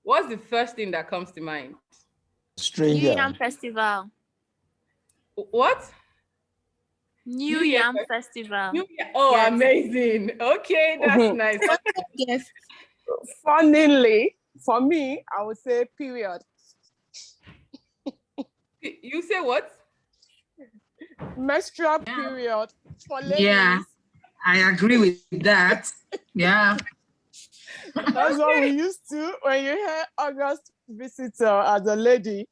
What's the first thing that comes to mind? Stranger. New Yam Festival. What? New Yam Festival. Oh, Yes. Amazing. Okay, that's nice. Yes. Funnily, for me, I would say period. You say what? Menstrual period for ladies. Yeah, I agree with that. Yeah. That's what we used to when you hear August visitor as a lady.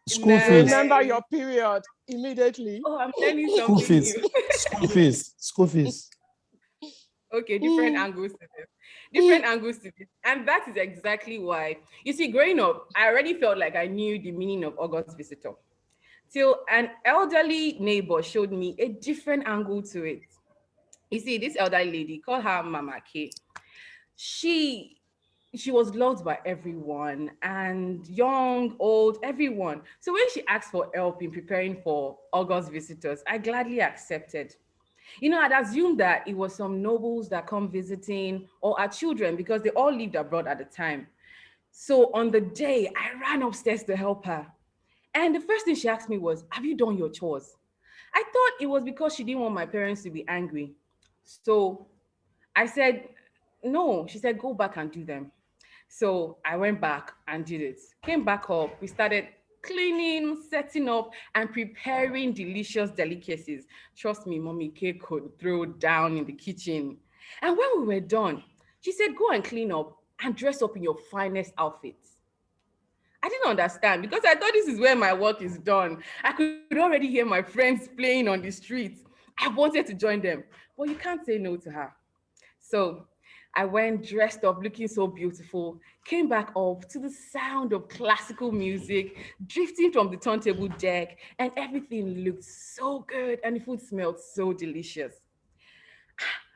School Nice. fees. Remember your period immediately. Oh, I'm learning School something fees. new. School fees. School fees. Okay, different angles to this. Different angles to this. And that is exactly why, you see, growing up, I already felt like I knew the meaning of August visitor. Till an elderly neighbor showed me a different angle to it. You see, this elderly lady, call her Mama K. She was loved by everyone, and young, old, everyone. So when she asked for help in preparing for August visitors, I gladly accepted. You know, I'd assumed that it was some nobles that come visiting or our children because they all lived abroad at the time. So on the day, I ran upstairs to help her. And the first thing she asked me was, have you done your chores? I thought it was because she didn't want my parents to be angry. So I said, no. She said, go back and do them. So I went back and did it. Came back up. We started cleaning, setting up, and preparing delicious delicacies. Trust me, Mommy K could throw down in the kitchen. And when we were done, she said, go and clean up and dress up in your finest outfits. I didn't understand because I thought this is where my work is done. I could already hear my friends playing on the streets. I wanted to join them, but you can't say no to her. So I went dressed up, looking so beautiful, came back up to the sound of classical music, drifting from the turntable deck, and everything looked so good and the food smelled so delicious.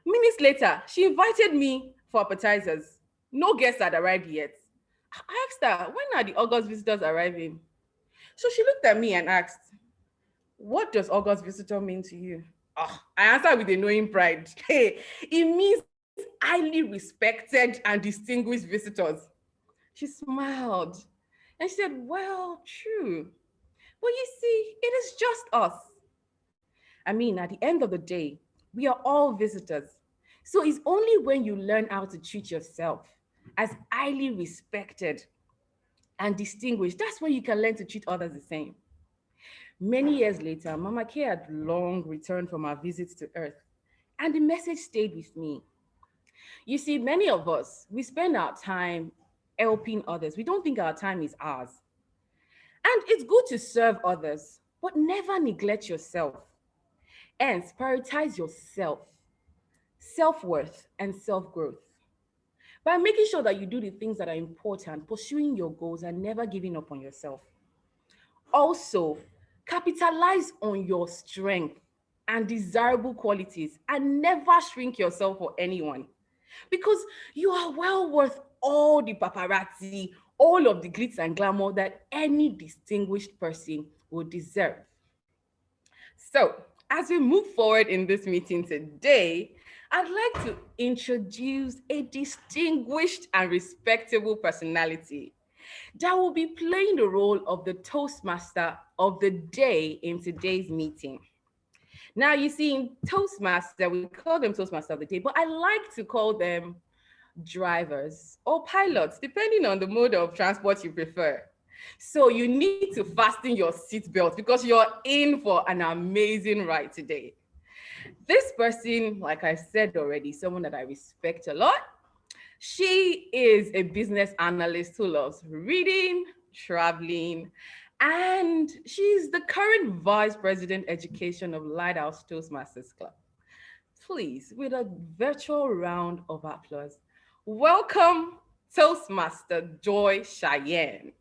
Minutes later, she invited me for appetizers. No guests had arrived yet. I asked her, when are the August visitors arriving? So she looked at me and asked, what does August visitor mean to you? Oh, I answered with a knowing pride. Hey, it means highly respected and distinguished visitors. She smiled and she said, well, true. But you see, it is just us. I mean, at the end of the day, we are all visitors. So it's only when you learn how to treat yourself as highly respected and distinguished, that's when you can learn to treat others the same. Many years later, Mama K had long returned from her visits to Earth, and the message stayed with me. You see, many of us, we spend our time helping others. We don't think our time is ours. And it's good to serve others, but never neglect yourself. Hence, prioritize yourself, self-worth, and self-growth. By making sure that you do the things that are important, pursuing your goals, and never giving up on yourself. Also, capitalize on your strength and desirable qualities and never shrink yourself for anyone, because you are well worth all the paparazzi, all of the glitz and glamour that any distinguished person would deserve. So, as we move forward in this meeting today, I'd like to introduce a distinguished and respectable personality that will be playing the role of the Toastmaster of the day in today's meeting. Now, you see, in Toastmaster, we call them Toastmaster of the day, but I like to call them drivers or pilots, depending on the mode of transport you prefer. So you need to fasten your seatbelt because you're in for an amazing ride today. This person, like I said already, someone that I respect a lot. She is a business analyst who loves reading, traveling, and she's the current Vice President Education of Lighthouse Toastmasters Club. Please, with a virtual round of applause, welcome Toastmaster Joy Cheyenne.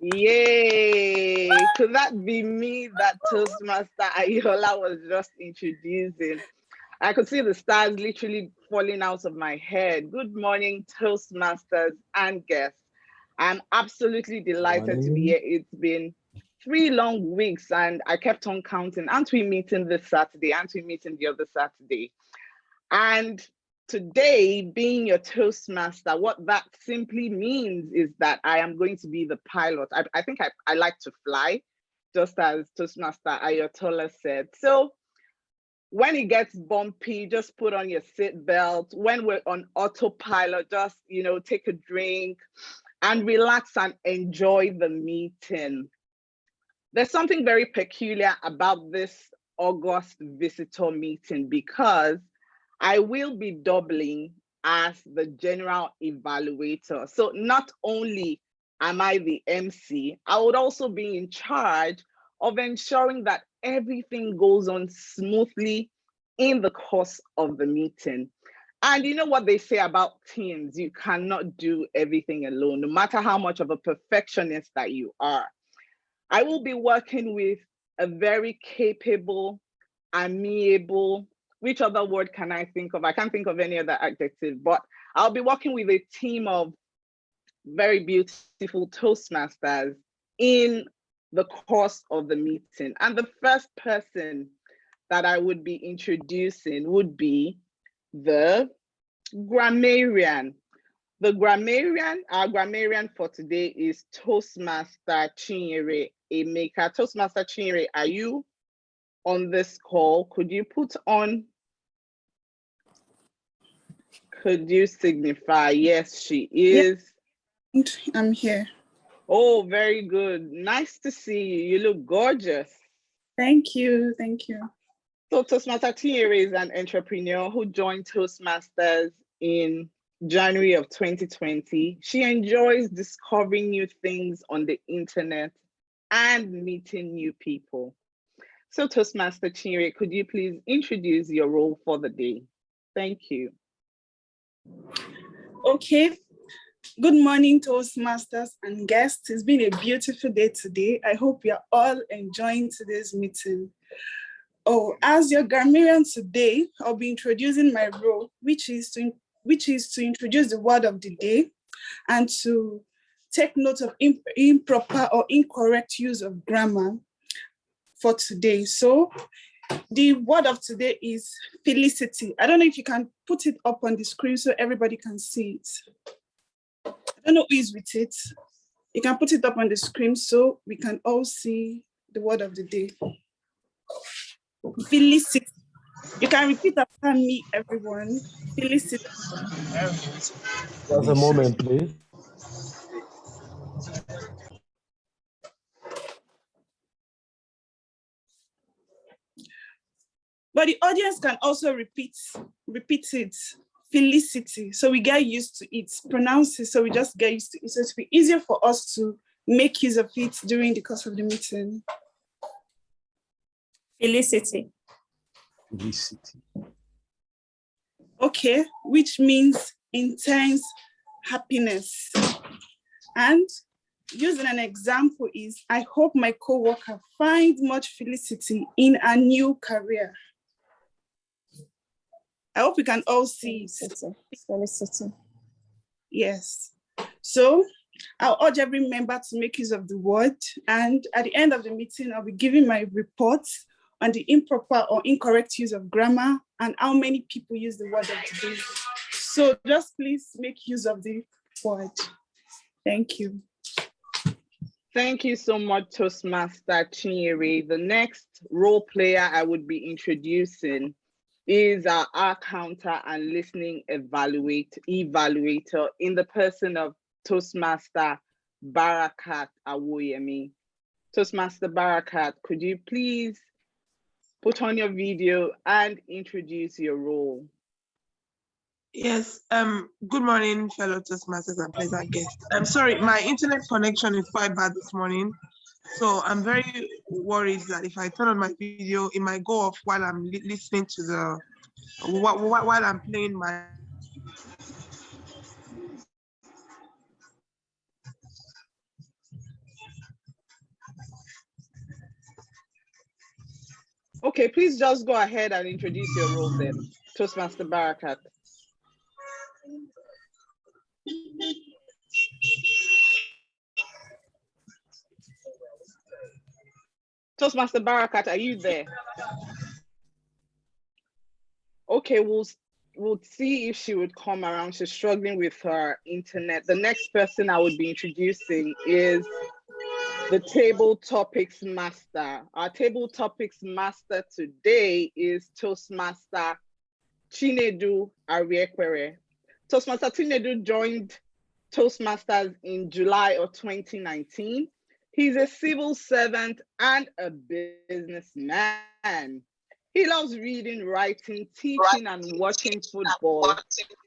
Yay! Could that be me that Toastmaster Ayola was just introducing? I could see the stars literally falling out of my head. Good morning, Toastmasters and guests. I'm absolutely delighted to be here. It's been 3 long weeks and I kept on counting. Aren't we meeting this Saturday? Aren't we meeting the other Saturday? And today, being your Toastmaster, what that simply means is that I am going to be the pilot. I think I like to fly, just as Toastmaster Ayatollah said. So when it gets bumpy, just put on your seatbelt. When we're on autopilot, just, take a drink and relax and enjoy the meeting. There's something very peculiar about this August visitor meeting because I will be doubling as the general evaluator. So not only am I the MC, I would also be in charge of ensuring that everything goes on smoothly in the course of the meeting. And you know what they say about teams, you cannot do everything alone, no matter how much of a perfectionist that you are. I will be working with a very capable, amiable, which other word can I think of? I can't think of any other adjective, but I'll be working with a team of very beautiful Toastmasters in the course of the meeting. And the first person that I would be introducing would be the grammarian. Our grammarian for today is Toastmaster Chinyere Emeka. Toastmaster Chinyere, are you on this call? Could you signify? Yes, she is. I'm here. Oh, very good. Nice to see you. You look gorgeous. Thank you. Thank you. So Toastmaster Chinyere is an entrepreneur who joined Toastmasters in January of 2020. She enjoys discovering new things on the internet and meeting new people. So Toastmaster Chinyere, could you please introduce your role for the day? Thank you. Okay. Good morning, Toastmasters and guests. It's been a beautiful day today. I hope you're all enjoying today's meeting. Oh, as your grammarian today, I'll be introducing my role, which is to introduce the word of the day and to take note of improper or incorrect use of grammar for today. So the word of today is felicity. I don't know if you can put it up on the screen so everybody can see it. I don't know who is with it. You can put it up on the screen so we can all see the word of the day. Felicity. You can repeat after me, everyone. Felicity. Just a moment, please. But the audience can also repeat it. Felicity. So we get used to it. Pronounce it, so we just get used to it. So it'll be easier for us to make use of it during the course of the meeting. Felicity. Felicity. Okay, which means intense happiness. And using an example is, I hope my coworker finds much felicity in a new career. I hope we can all see it. Felicity. Yes. So I'll urge every member to make use of the word. And at the end of the meeting, I'll be giving my reports on the improper or incorrect use of grammar and how many people use the word of the day. So just please make use of the word. Thank you. Thank you so much, Toastmaster Chinyere. The next role player I would be introducing is our counter and listening evaluator in the person of Toastmaster Barakat Awoyemi. Toastmaster Barakat, could you please put on your video and introduce your role? Yes, good morning, fellow Toastmasters and pleasant guests. I'm sorry, my internet connection is quite bad this morning. So I'm very worried that if I turn on my video, it might go off while I'm listening to the, while I'm playing my. Okay, please just go ahead and introduce your role then, Toastmaster Barakat. Toastmaster Barakat, are you there? Okay, we'll would see if she would come around. She's struggling with her internet. The next person I would be introducing is the table topics master. Our table topics master today is Toastmaster Chinedu Ariekwere. Toastmaster Chinedu joined Toastmasters in July of 2019. He's a civil servant and a businessman. He loves reading, writing, teaching, and watching football.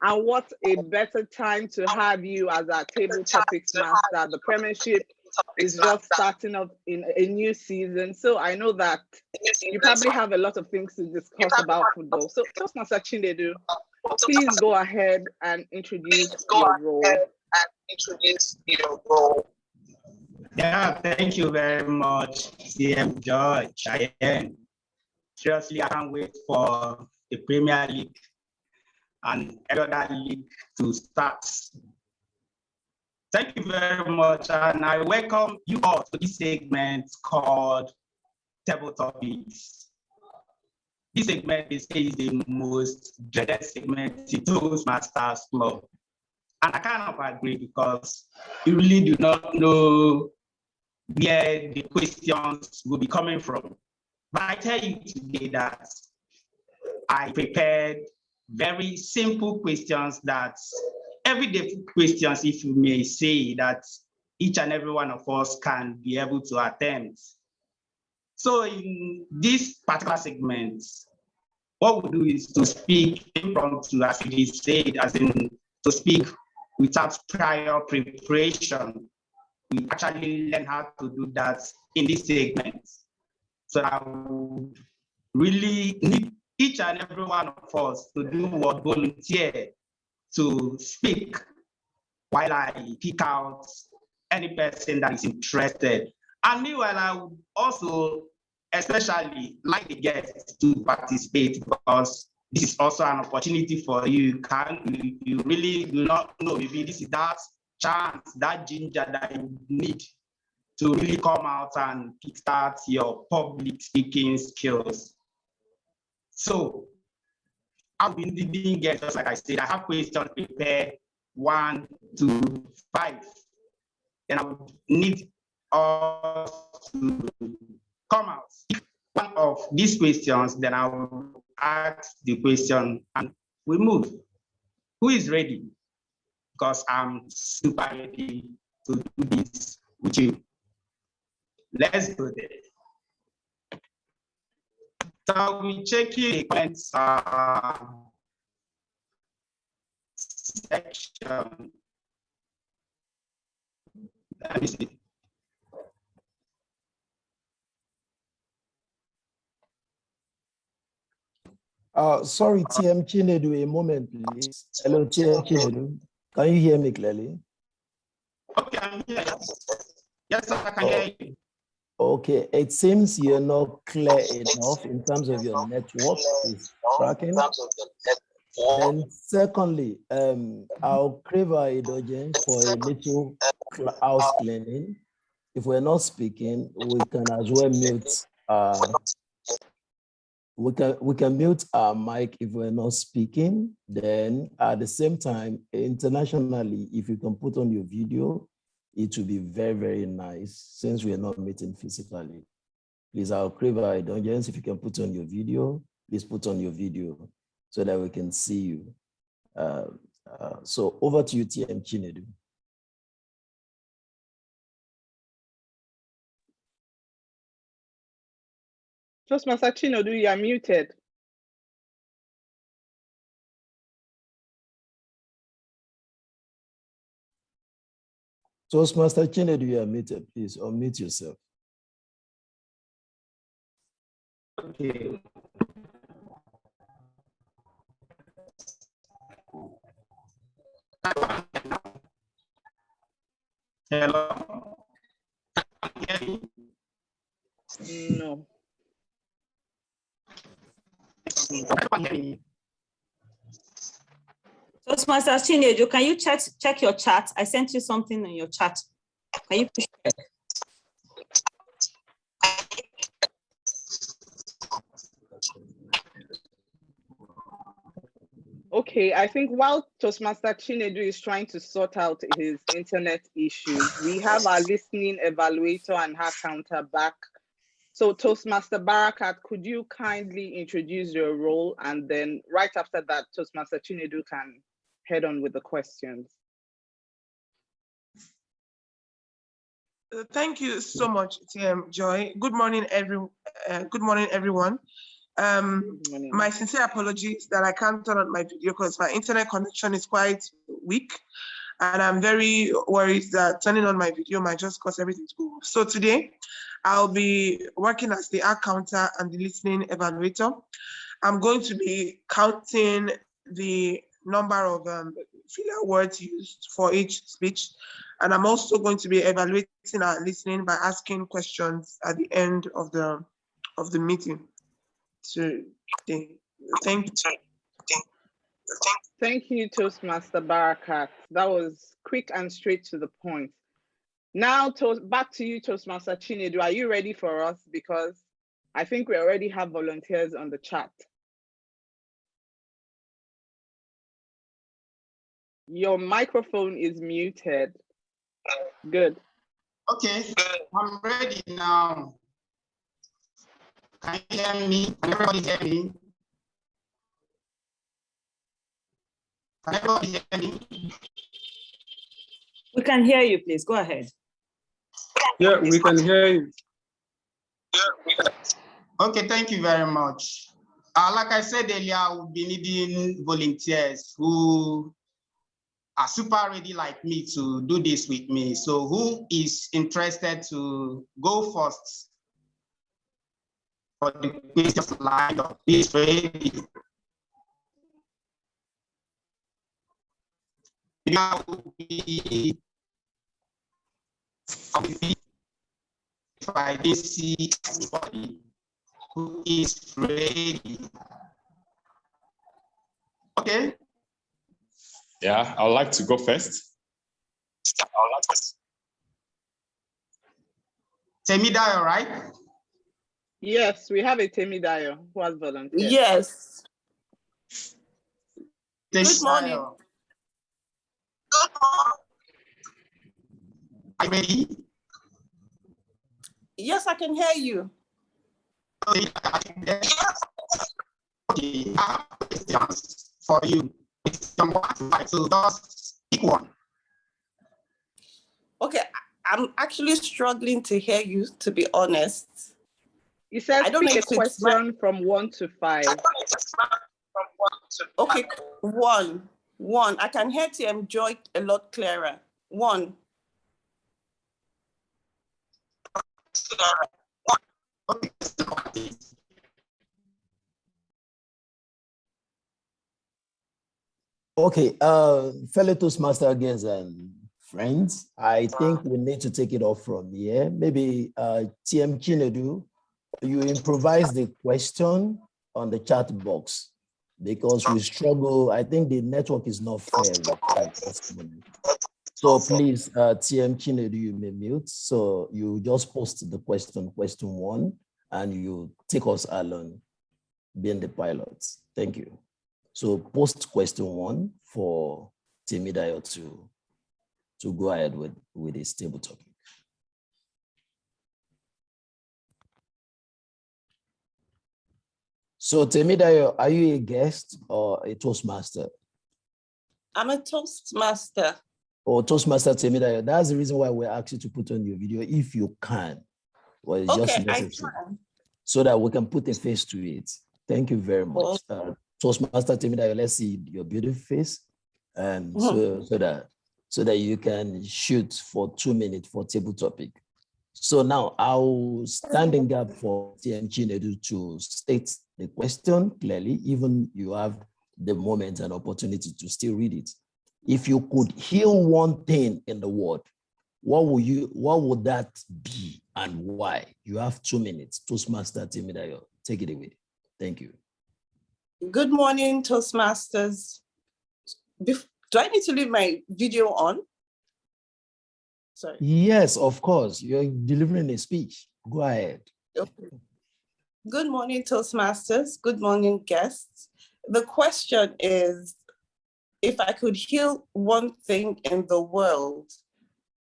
And what a better time to have you as our table topics master. The Premiership is just starting up in a new season. So I know that you probably have a lot of things to discuss about football. So Toastmaster Chinedu, please go ahead and introduce your role. Yeah, thank you very much, CM George. Seriously, I can't wait for the Premier League and every other league to start. Thank you very much, and I welcome you all to this segment called Table Topics. This segment is the most dreaded segment in Toastmasters Club. And I kind of agree because you really do not know where the questions will be coming from. But I tell you today that I prepared very simple questions, that everyday questions, if you may say, that each and every one of us can be able to attempt. So in this particular segment, what we do is to speak impromptu, as it is said, as in to speak without prior preparation. We actually learn how to do that in this segment. So I would really need each and every one of us to do what volunteer to speak while I pick out any person that is interested. And meanwhile, I would also especially like the guests to participate, because this is also an opportunity for you. You really do not know, maybe this is that chance, that ginger that you need to really come out and kickstart your public speaking skills. So I've been leading guests, just like I said. I have questions prepared 1 to 5. Then I would need us to come out. One of these questions, then I will ask the question and we move. Who is ready? Because I'm super ready to do this with you. Let's go there. So we check the comments section. Let me see. Sorry, TM Chinedu, a moment, please. Hello, TM Chinedu. Can you hear me clearly? Okay, I'm here. Yes, sir, I can hear you. Okay, it seems you're not clear enough in terms of your network is tracking. And secondly, I'll crave our indulgence for a little house cleaning. If we're not speaking, we can as well mute. We can mute our mic if we're not speaking. Then at the same time, internationally, if you can put on your video, it will be very, very nice since we are not meeting physically. Please, I'll crave our indulgence. If you can put on your video, please put on your video so that we can see you. So over to you, TM Chinedu. Toastmaster Chinedu, you are muted. Toastmaster Chinedu, you are muted. Please unmute yourself. Okay. Hello. No. Toastmaster Chinedu, can you check your chat? I sent you something in your chat. Can you push it? Okay, I think while Toastmaster Chinedu is trying to sort out his internet issues, we have our listening evaluator and her counter back. So Toastmaster Barakat, could you kindly introduce your role, and then right after that, Toastmaster Chinedu can head on with the questions. Thank you so much, TM Joy. Good morning, everyone. My sincere apologies that I can't turn on my video because my internet connection is quite weak, and I'm very worried that turning on my video might just cause everything to go off. So today, I'll be working as the art counter and the listening evaluator. I'm going to be counting the number of filler words used for each speech, and I'm also going to be evaluating our listening by asking questions at the end of the meeting. So, thank you. Thank you, Toastmaster Barakat. That was quick and straight to the point. Now, back to you, Toastmaster Chinedu. Are you ready for us? Because I think we already have volunteers on the chat. Your microphone is muted. Good. Okay, I'm ready now. Can you hear me? Can everybody hear me? Can everybody hear me? We can hear you, please. Go ahead. Yeah, we can hear you. Okay, thank you very much. Like I said earlier, we'll be needing volunteers who are super ready like me to do this with me. So who is interested to go first for the questions lined up? Please ready. Now will be if I didn't see anybody who is ready. Okay. Yeah, I would like to go first. Temidayo, right? Yes, we have a Temidayo who has volunteered. Yes. Good morning. Are you ready? Yes, I can hear you. Okay, I have questions for you. So just pick one. Okay, I'm actually struggling to hear you, to be honest. You said I don't know pick if a it's question from 1 to 5. Okay, one. I can hear TM Joy a lot clearer. 1. Okay, fellow Toastmaster guests and friends, I think we need to take it off from here. Maybe TM Chinedu, you improvise the question on the chat box because we struggle. I think the network is not fair at this moment. So please, TM Chinedu, you may mute. So you just post the question 1, and you take us along being the pilots. Thank you. So post question 1 for Temidayo to go ahead with his table topic. So Temidayo, are you a guest or a Toastmaster? I'm a Toastmaster. Or Toastmaster Temidayo, that's the reason why we asked you to put on your video if you can. Well, it's Okay, just necessary, I can. So that we can put a face to it. Thank you very much. Toastmaster Temidayo, let's see your beautiful face. And so that you can shoot for 2 minutes for table topic. So now I'll stand in gap for TM Chinedu to state the question clearly, even you have the moment and opportunity to still read it. If you could heal one thing in the world, what would that be and why? You have 2 minutes. Toastmaster Temidayo, take it away. Thank you. Good morning, Toastmasters. Do I need to leave my video on? Sorry. Yes, of course. You're delivering a speech. Go ahead. Okay. Good morning, Toastmasters. Good morning, guests. The question is, if I could heal one thing in the world,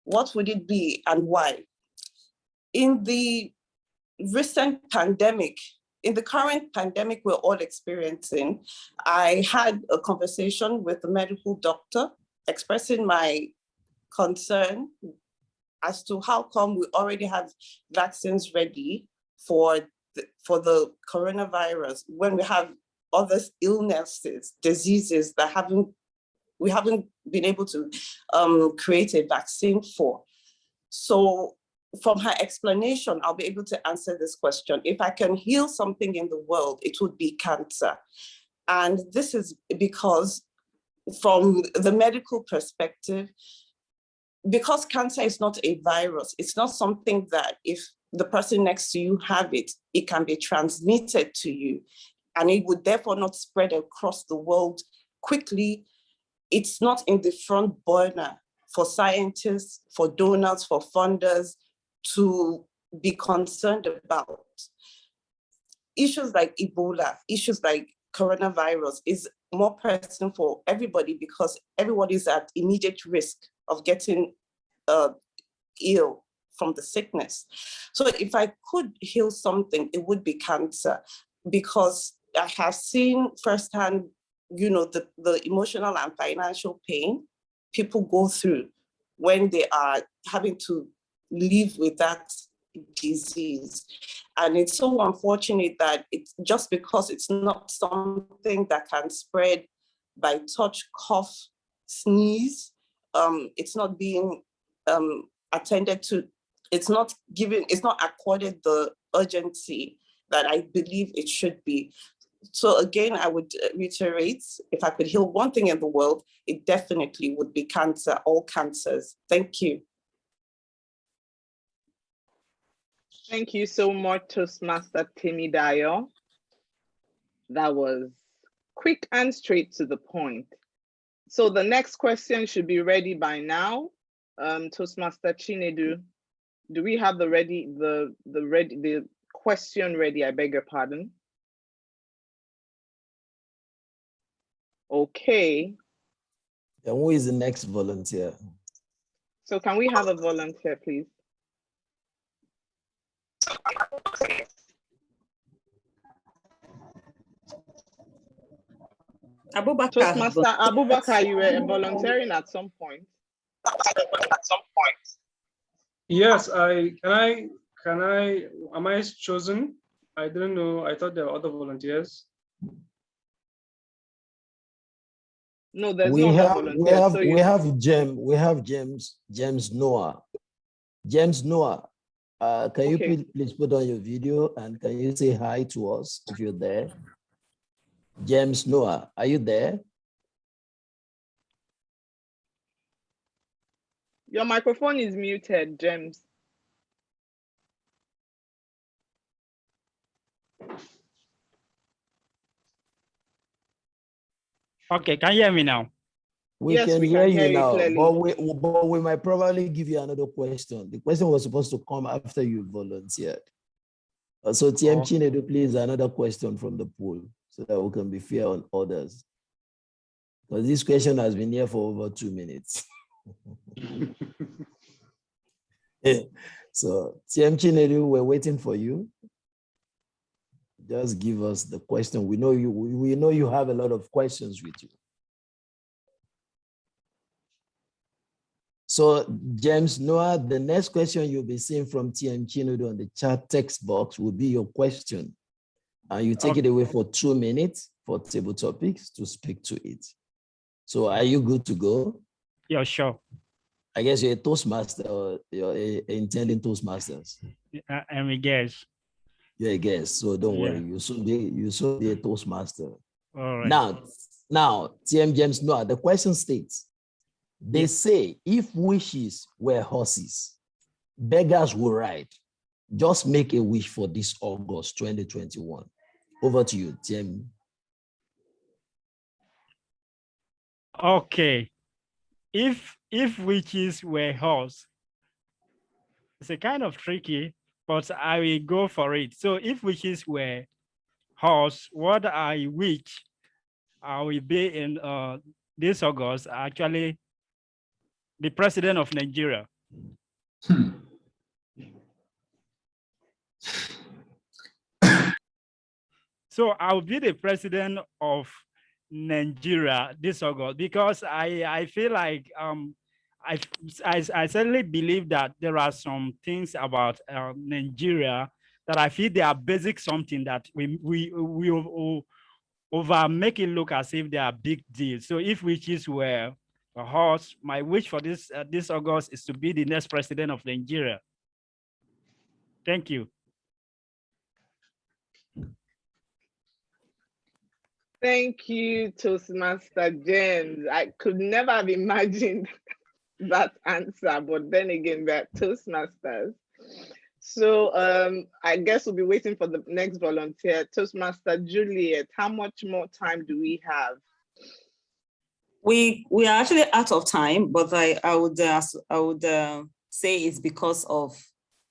what would it be and why? In the recent pandemic, in the current pandemic we're all experiencing, I had a conversation with a medical doctor expressing my concern as to how come we already have vaccines ready for the coronavirus when we have other illnesses, diseases that we haven't been able to create a vaccine for. So from her explanation, I'll be able to answer this question. If I can heal something in the world, it would be cancer. And this is because from the medical perspective, because cancer is not a virus, it's not something that if the person next to you have it, it can be transmitted to you. And it would therefore not spread across the world quickly. It's not in the front burner for scientists, for donors, for funders to be concerned about. Issues like Ebola, issues like coronavirus is more pressing for everybody because everybody is at immediate risk of getting ill from the sickness. So if I could heal something, it would be cancer, because I have seen firsthand, the emotional and financial pain people go through when they are having to live with that disease. And it's so unfortunate that it's just because it's not something that can spread by touch, cough, sneeze, it's not being attended to, it's not accorded the urgency that I believe it should be. So again, I would reiterate, if I could heal one thing in the world, it definitely would be cancer, all cancers. Thank you. Thank you so much, Toastmaster Timidayo. That was quick and straight to the point. So the next question should be ready by now. Toastmaster Chinedu, do we have the question ready? I beg your pardon. Okay. And who is the next volunteer? So can we have a volunteer, please? Abubakar. Toastmaster Abubakar, you were volunteering at some point. Yes, am I chosen? I didn't know, I thought there were other volunteers. No, there's no volunteers. We have James Noah. James Noah, can you please put on your video and can you say hi to us if you're there? James Noah, are you there? Your microphone is muted, James. Okay, can you hear me now? We can hear you now, but we might probably give you another question. The question was supposed to come after you volunteered. So TM Chinedu, please, another question from the pool so that we can be fair on others. Because this question has been here for over 2 minutes. So TM Chinedu, we're waiting for you. Just give us the question. We know you have a lot of questions with you. So James Noah, the next question you'll be seeing from TM Chinedu on the chat text box will be your question. And you take it away for 2 minutes for table topics to speak to it. So are you good to go? Yeah, sure. I guess you're a Toastmaster or you're intending Toastmasters. I'm a guest. You're a guest, so don't worry. You soon be a Toastmaster. All right. Now, TM James Noah, the question states, they say if wishes were horses, beggars will ride. Just make a wish for this August 2021. Over to you, TM. Okay. If wishes were horse, it's a kind of tricky, but I will go for it. So if wishes were horse, what I wish I will be in this August are actually the president of Nigeria. So I'll be the president of Nigeria this August because I feel like I certainly believe that there are some things about Nigeria that I feel they are basic something that we over make it look as if they are big deals. So if wishes were a horse, my wish for this August is to be the next president of Nigeria. Thank you. Thank you, Toastmaster James. I could never have imagined that answer, but then again, we're Toastmasters. So I guess we'll be waiting for the next volunteer. Toastmaster Juliet, how much more time do we have? We are actually out of time, but I would say it's because of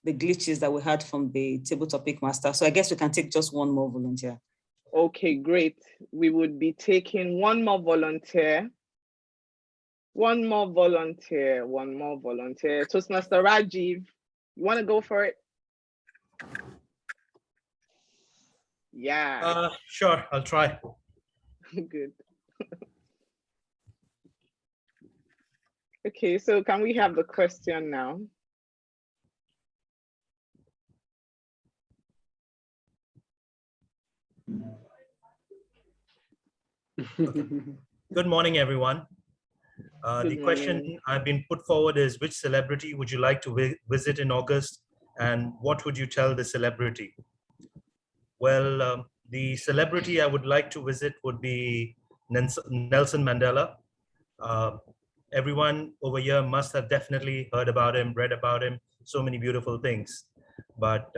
the glitches that we had from the table topic master. So I guess we can take just one more volunteer. Okay, great. We would be taking one more volunteer. One more volunteer. Toastmaster Rajiv, you want to go for it? Yeah. Sure, I'll try. Good. Okay, so can we have the question now? Good morning, everyone. The question I've been put forward is, which celebrity would you like to visit in August, and what would you tell the celebrity? Well, the celebrity I would like to visit would be Nelson Mandela. Everyone over here must have definitely heard about him, read about him, so many beautiful things. But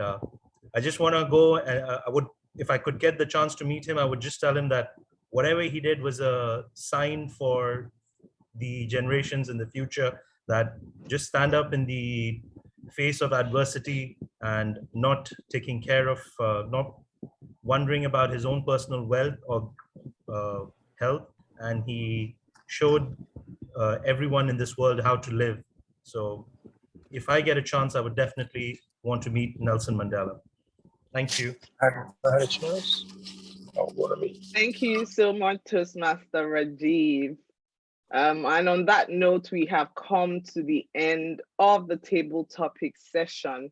I just want to go, and if I could get the chance to meet him, I would just tell him that whatever he did was a sign for the generations in the future, that just stand up in the face of adversity and not taking care of, not wondering about his own personal wealth or health. And he showed everyone in this world how to live. So if I get a chance, I would definitely want to meet Nelson Mandela. Thank you. I had a chance. I want to meet. Thank you so much, Toastmaster Rajiv. And on that note, we have come to the end of the table topic session.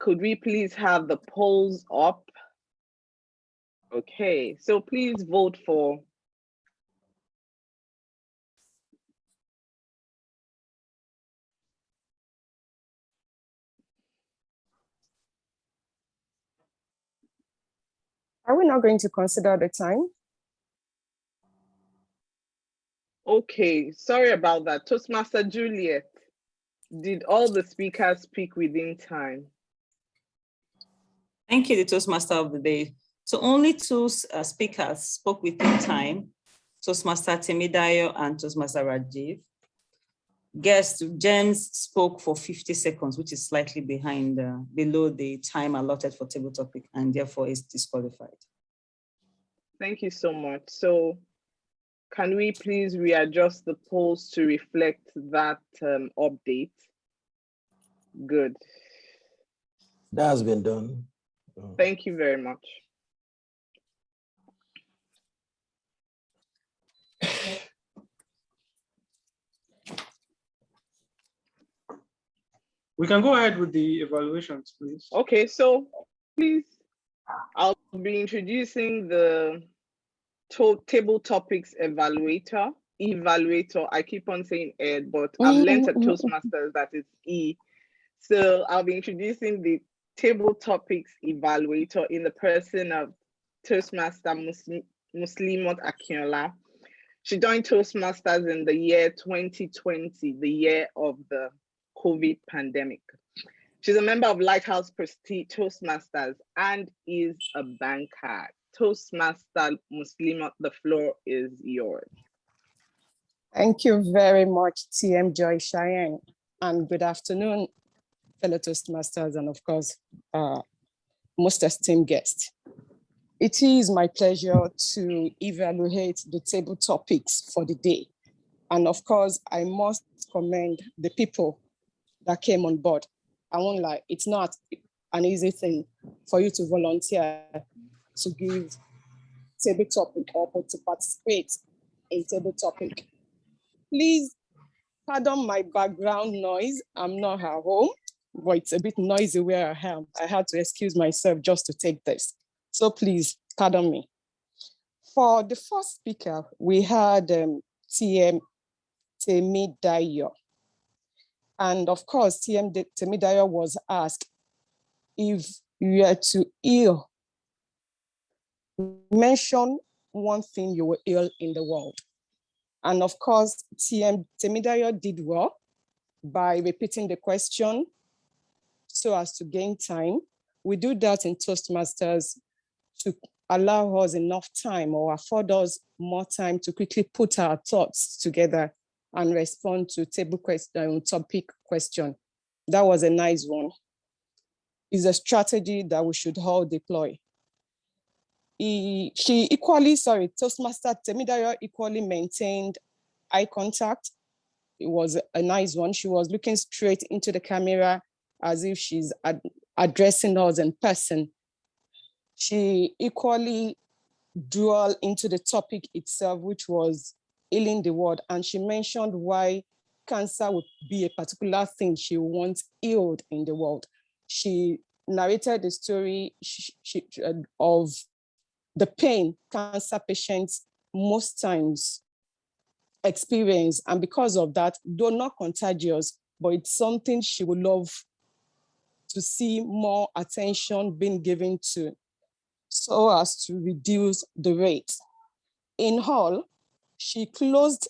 Could we please have the polls up? Okay, so please vote for Are we not going to consider the time? Okay, sorry about that. Toastmaster Juliet, did all the speakers speak within time? Thank you, the Toastmaster of the day. So only two speakers spoke within time, Toastmaster Temidayo and Toastmaster Rajiv. Guest James spoke for 50 seconds, which is slightly behind, below the time allotted for table topic, and therefore is disqualified. Thank you so much. So can we please readjust the polls to reflect that update? Good. That has been done. Thank you very much. We can go ahead with the evaluations, please. Okay, so please, I'll be introducing the table topics evaluator. I keep on saying Ed, but I've learned at Toastmasters that it's E. So I'll be introducing the table topics evaluator in the person of Toastmaster Muslimat Akinola. She joined Toastmasters in the year 2020, the year of the COVID pandemic. She's a member of Lighthouse Prestige Toastmasters and is a banker. Toastmaster Muslimat, the floor is yours. Thank you very much, TM Joy Cheyenne, and good afternoon, fellow Toastmasters, and of course, most esteemed guests. It is my pleasure to evaluate the table topics for the day. And of course, I must commend the people that came on board. I won't lie, it's not an easy thing for you to volunteer to give table topic or to participate in table topic. Please pardon my background noise. I'm not at home, but it's a bit noisy where I am. I had to excuse myself just to take this. So please pardon me. For the first speaker, we had TM Temidayo. And of course, TM Temidayo was asked, if you are to ill, mention one thing you were ill in the world. And of course, TM Temidayo did well by repeating the question so as to gain time. We do that in Toastmasters to allow us enough time or afford us more time to quickly put our thoughts together and respond to table question, topic question. That was a nice one. It's a strategy that we should all deploy. Toastmaster Temidayo equally maintained eye contact. It was a nice one. She was looking straight into the camera as if she's addressing us in person. She equally dwelled into the topic itself, which was healing the world. And she mentioned why cancer would be a particular thing she wants healed in the world. She narrated the story of the pain cancer patients most times experience. And because of that, though not contagious, but it's something she would love to see more attention being given to so as to reduce the rate. In all, she closed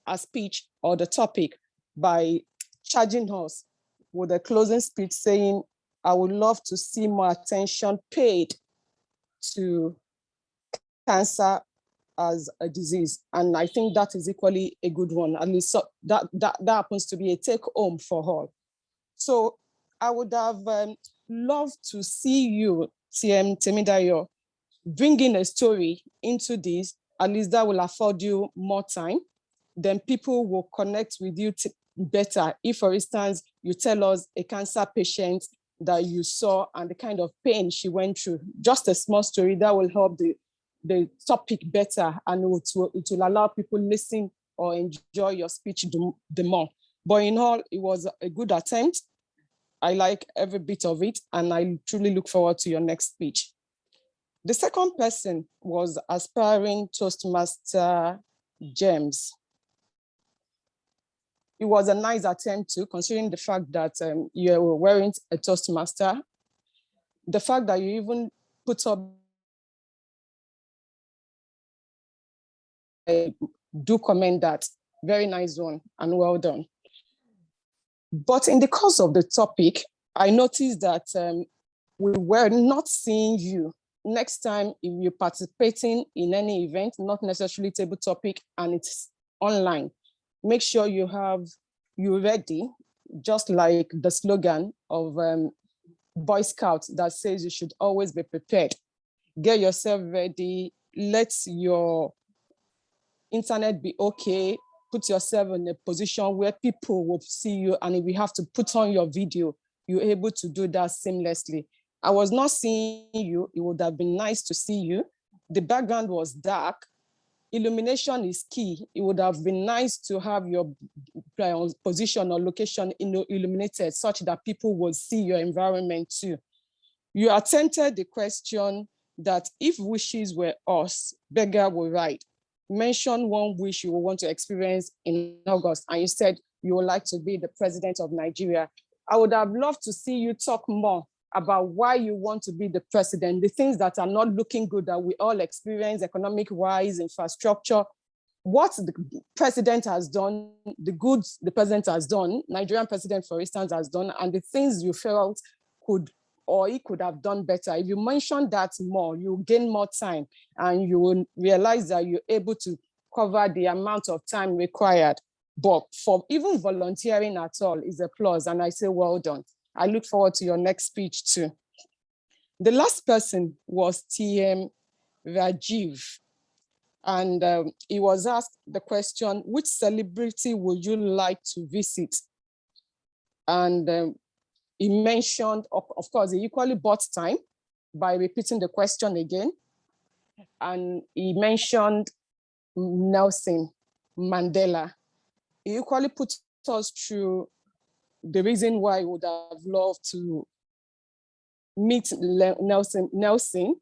her speech or the topic by charging us with a closing speech saying, I would love to see more attention paid to cancer as a disease. And I think that is equally a good one. At least so that happens to be a take home for all. So I would have loved to see you, TM Temidayo, bringing a story into this. At least that will afford you more time. Then people will connect with you better. If, for instance, you tell us a cancer patient that you saw and the kind of pain she went through, just a small story that will help the topic better, and it will allow people listen or enjoy your speech the more. But in all, it was a good attempt. I like every bit of it, and I truly look forward to your next speech. The second person was aspiring Toastmaster James. It was a nice attempt too, considering the fact that you were wearing a Toastmaster. The fact that you even put up, I do commend that. Very nice one and well done. But in the course of the topic, I noticed that we were not seeing you. Next time, if you're participating in any event, not necessarily table topic, and it's online, make sure you're ready, just like the slogan of Boy Scouts that says you should always be prepared. Get yourself ready, let your internet be okay, put yourself in a position where people will see you, and if you have to put on your video, you're able to do that seamlessly. I was not seeing you. It would have been nice to see you. The background was dark. Illumination is key. It would have been nice to have your position or location illuminated such that people would see your environment too. You attempted the question that if wishes were us, beggar would write. Mention one wish you would want to experience in August, and you said you would like to be the president of Nigeria. I would have loved to see you talk more about why you want to be the president, the things that are not looking good that we all experience, economic-wise, infrastructure, what the president has done, the goods the president has done, Nigerian president, for instance, has done, and the things you felt he could have done better. If you mention that more, you gain more time, and you will realize that you're able to cover the amount of time required. But for even volunteering at all is a plus, and I say well done. I look forward to your next speech too. The last person was TM Rajiv. And he was asked the question, which celebrity would you like to visit? And he mentioned, of course, he equally bought time by repeating the question again. And he mentioned Nelson Mandela. He equally put us through the reason why he would have loved to meet Nelson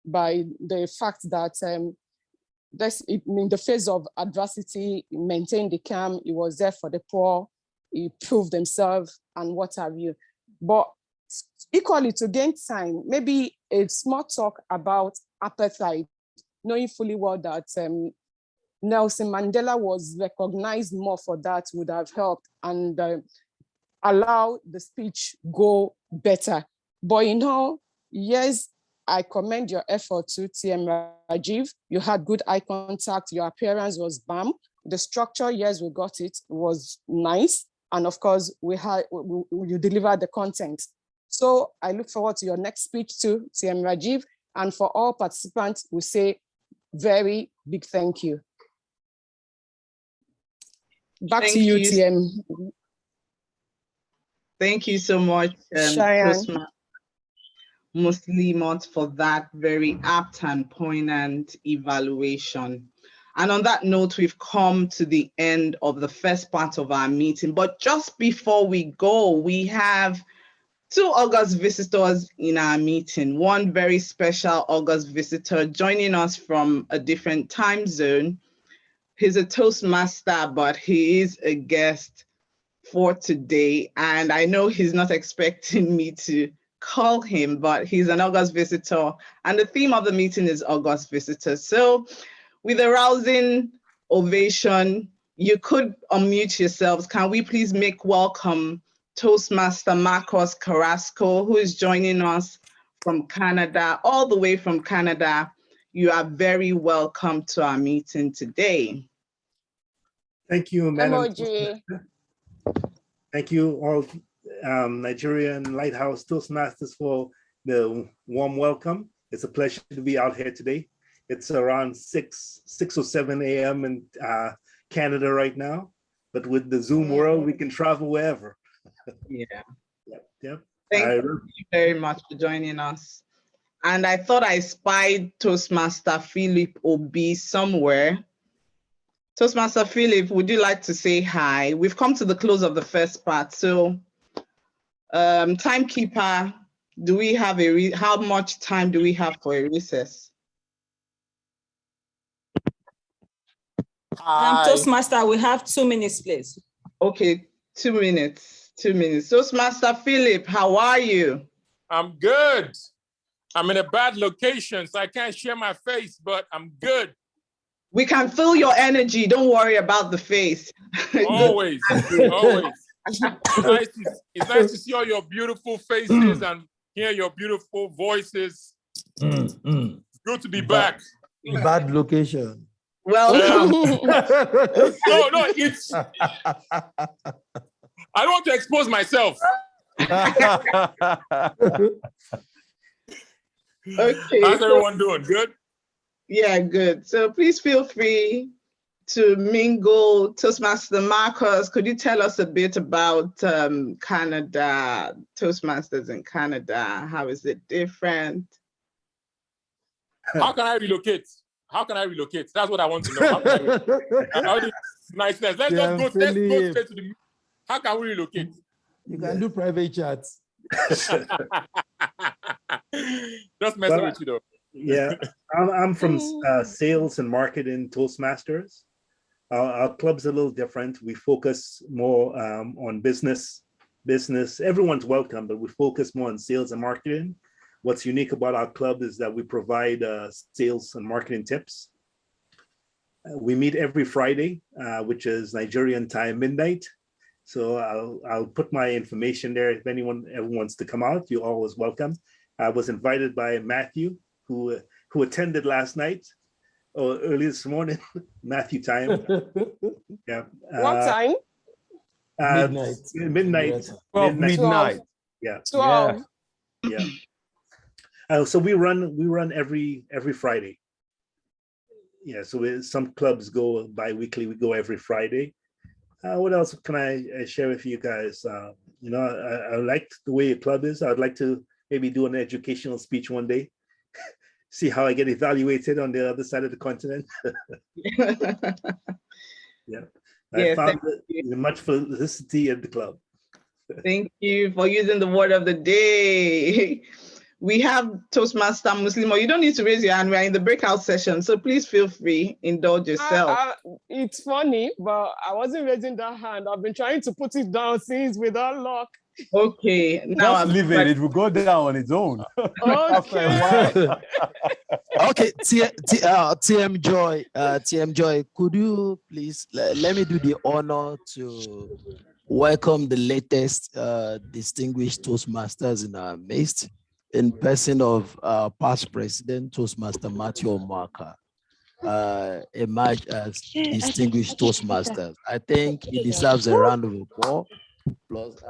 by the fact that in the face of adversity, he maintained the calm, he was there for the poor, he proved himself and what have you. But equally to gain time, maybe a small talk about apartheid, knowing fully well that Nelson Mandela was recognized more for that would have helped and allow the speech go better. But yes, I commend your effort to TM Rajiv. You had good eye contact, your appearance was bam. The structure, yes, we got it, was nice. And of course, you delivered the content. So I look forward to your next speech too, TM Rajiv. And for all participants, we say very big thank you. Back to you, TM. Thank you so much, Toastmaster Muslimat, for that very apt and poignant evaluation. And on that note, we've come to the end of the first part of our meeting. But just before we go, we have two August visitors in our meeting. One very special August visitor joining us from a different time zone. He's a Toastmaster, but he is a guest for today. And I know he's not expecting me to call him, but he's an August visitor. And the theme of the meeting is August visitors. So with a rousing ovation, you could unmute yourselves. Can we please make welcome Toastmaster Marcos Carrasco, who is joining us from Canada, all the way from Canada. You are very welcome to our meeting today. Thank you, Madam. Emoji. Thank you all Nigerian Lighthouse Toastmasters for the warm welcome. It's a pleasure to be out here today. It's around 6 or 7 a.m. in Canada right now, but with the Zoom world, we can travel wherever. Yeah. Yep. Thank you very much for joining us. And I thought I spied Toastmaster Philip Obi somewhere. Toastmaster Philip, would you like to say hi? We've come to the close of the first part. So timekeeper, do we have how much time do we have for a recess? Toastmaster, we have 2 minutes, please. Okay, 2 minutes, 2 minutes. Toastmaster Philip, how are you? I'm good. I'm in a bad location, so I can't share my face, but I'm good. We can feel your energy. Don't worry about the face. Always, always. It's nice to see all your beautiful faces and hear your beautiful voices. It's good to be back. Bad location. Welcome. No, it's. I don't want to expose myself. Okay. How's everyone doing? Good? Yeah, good. So please feel free to mingle. Toastmaster Marcos, could you tell us a bit about Canada, Toastmasters in Canada? How is it different? How can I relocate? How can I relocate? That's what I want to know. How can I relocate? Niceness. Let's go straight to the. How can we relocate? You can do private chats. Just messing with you though. Yeah, I'm from sales and marketing Toastmasters. Our club's a little different. We focus more on business. Everyone's welcome, but we focus more on sales and marketing. What's unique about our club is that we provide sales and marketing tips. We meet every Friday, which is Nigerian time, midnight. So I'll put my information there. If anyone ever wants to come out, you're always welcome. I was invited by Matthew, who attended last night or early this morning. Matthew time. Yeah. What time? Midnight. Midnight. 12 midnight. Yeah. 12. Yeah. So we run every Friday. yeah, so some clubs go bi-weekly, we go every Friday. What else can I share with you guys? You know, I like the way your club is. I'd like to maybe do an educational speech one day, see how I get evaluated on the other side of the continent. Yeah, I found much felicity at the club. Thank you for using the word of the day. We have Toastmaster Muslimo. You don't need to raise your hand. We're in the breakout session, so please feel free, indulge yourself. It's funny, but I wasn't raising that hand. I've been trying to put it down since without luck. Okay, now just leave it. It will go down on its own. After a while. Okay, TM Joy, TM Joy, could you please let me do the honor to welcome the latest distinguished Toastmasters in our midst, in person of past president Toastmaster Matthew Omaka, emerged as distinguished Toastmasters. I think he deserves a round of applause.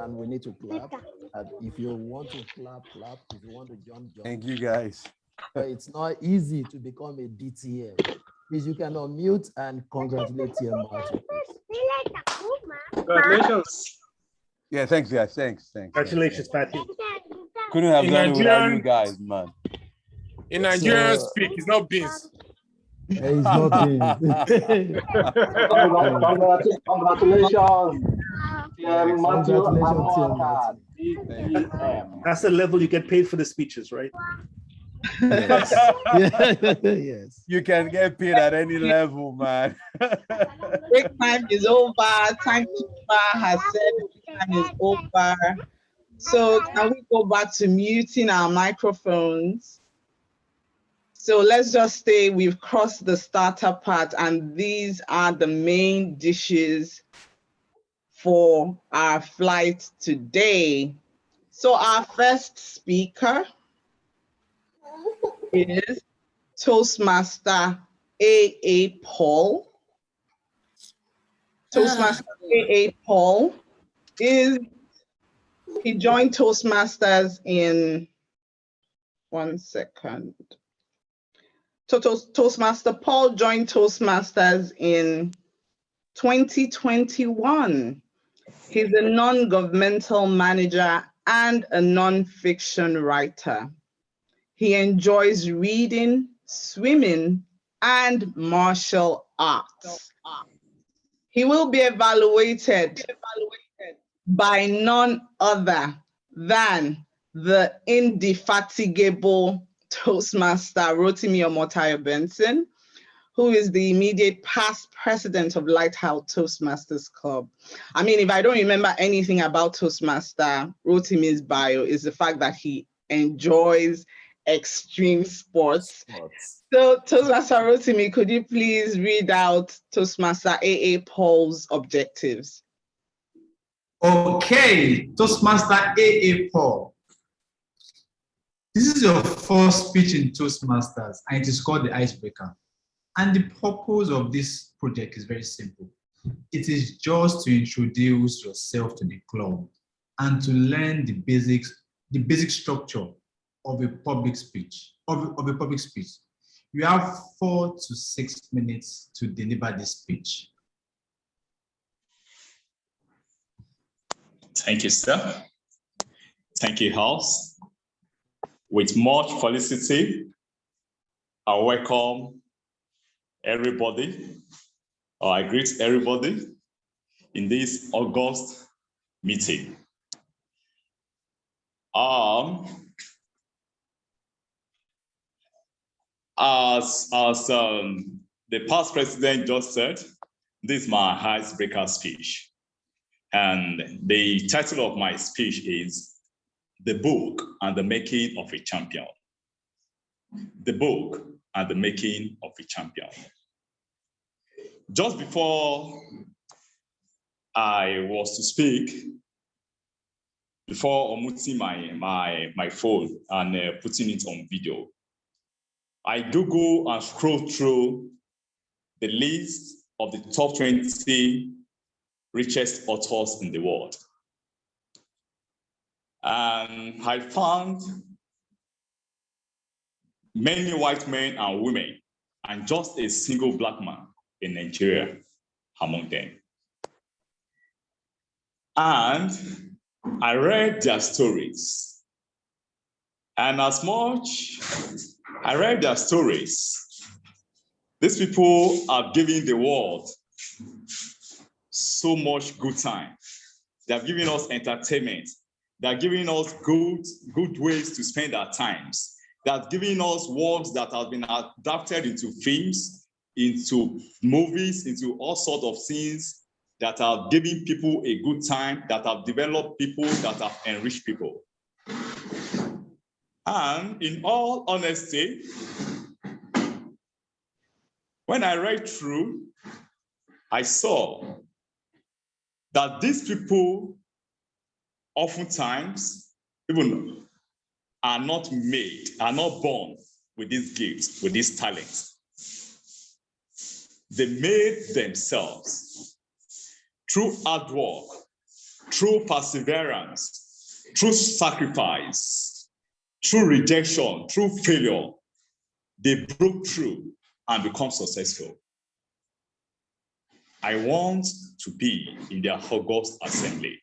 And we need to clap. And if you want to clap. If you want to jump. Thank you, guys. But it's not easy to become a DTM. Please, you can unmute and congratulate TM Matthew. Congratulations. Yeah, thanks, guys. Thanks. Congratulations, Matthew. Couldn't have In done it without Nigerian- you guys, man. In Nigerian speak, it's not beans. It's not beans. Congratulations. That's the level you get paid for the speeches, right? Yes. Yes. You can get paid at any level, man. Break time is over. Timekeeper has said break time is over. So can we go back to muting our microphones? So let's just say we've crossed the starter part, and these are the main dishes for our flight today. So our first speaker is Toastmaster A.A. Paul. Toastmaster A.A. Paul he joined Toastmasters in, one second. Toastmaster Paul joined Toastmasters in 2021. He's a non-governmental manager and a non-fiction writer. He enjoys reading, swimming, and martial arts. He will be evaluated by none other than the indefatigable Toastmaster Rotimi Omotayo Benson, who is the immediate past president of Lighthouse Toastmasters Club. I mean, if I don't remember anything about Toastmaster Rotimi's bio, is the fact that he enjoys extreme sports. So Toastmaster Rotimi, could you please read out Toastmaster A.A. Paul's objectives? Okay, Toastmaster A.A. Paul. This is your first speech in Toastmasters, and it is called the Icebreaker. And the purpose of this project is very simple. It is just to introduce yourself to the club and to learn the basic structure of a public speech. You have 4 to 6 minutes to deliver this speech. Thank you, sir. Thank you, House. With much felicity, I welcome everybody, or I greet everybody in this August meeting. As the past president just said, this is my icebreaker speech. And the title of my speech is The Book and the Making of a Champion. The Book and the Making of a Champion. Just before I was to speak, before unmuting my phone and putting it on video, I Google and scroll through the list of the top 20 richest authors in the world. And I found many white men and women and just a single black man in Nigeria among them. And I read their stories. And as much I read their stories, these people are giving the world so much good time. They are giving us entertainment. They are giving us good ways to spend our times. They are giving us works that have been adapted into films, into movies, into all sorts of things that are giving people a good time, that have developed people, that have enriched people. And in all honesty, when I read through, I saw that these people oftentimes even are not born with these gifts, with these talents. They made themselves through hard work, through perseverance, through sacrifice, through rejection, through failure. They broke through and become successful. I want to be in their August assembly.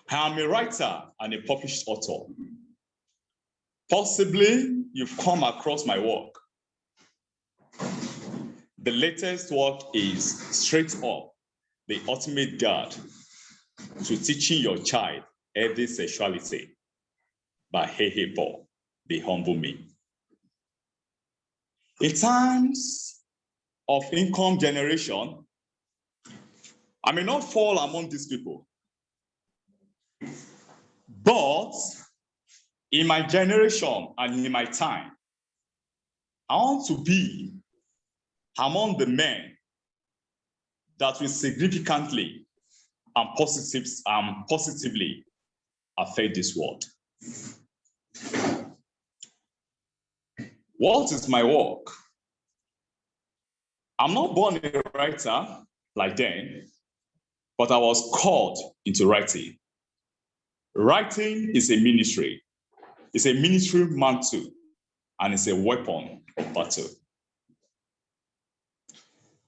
I am a writer and a published author. Possibly you've come across my work. The latest work is Straight Up, the ultimate guide to teaching your child healthy sexuality by Hey Paul, the humble me. In times of income generation, I may not fall among these people, but in my generation and in my time, I want to be among the men that will significantly and positively affect this world. What is my work? I'm not born a writer like them, but I was called into writing. Writing is a ministry. It's a ministry mantle, and it's a weapon of battle.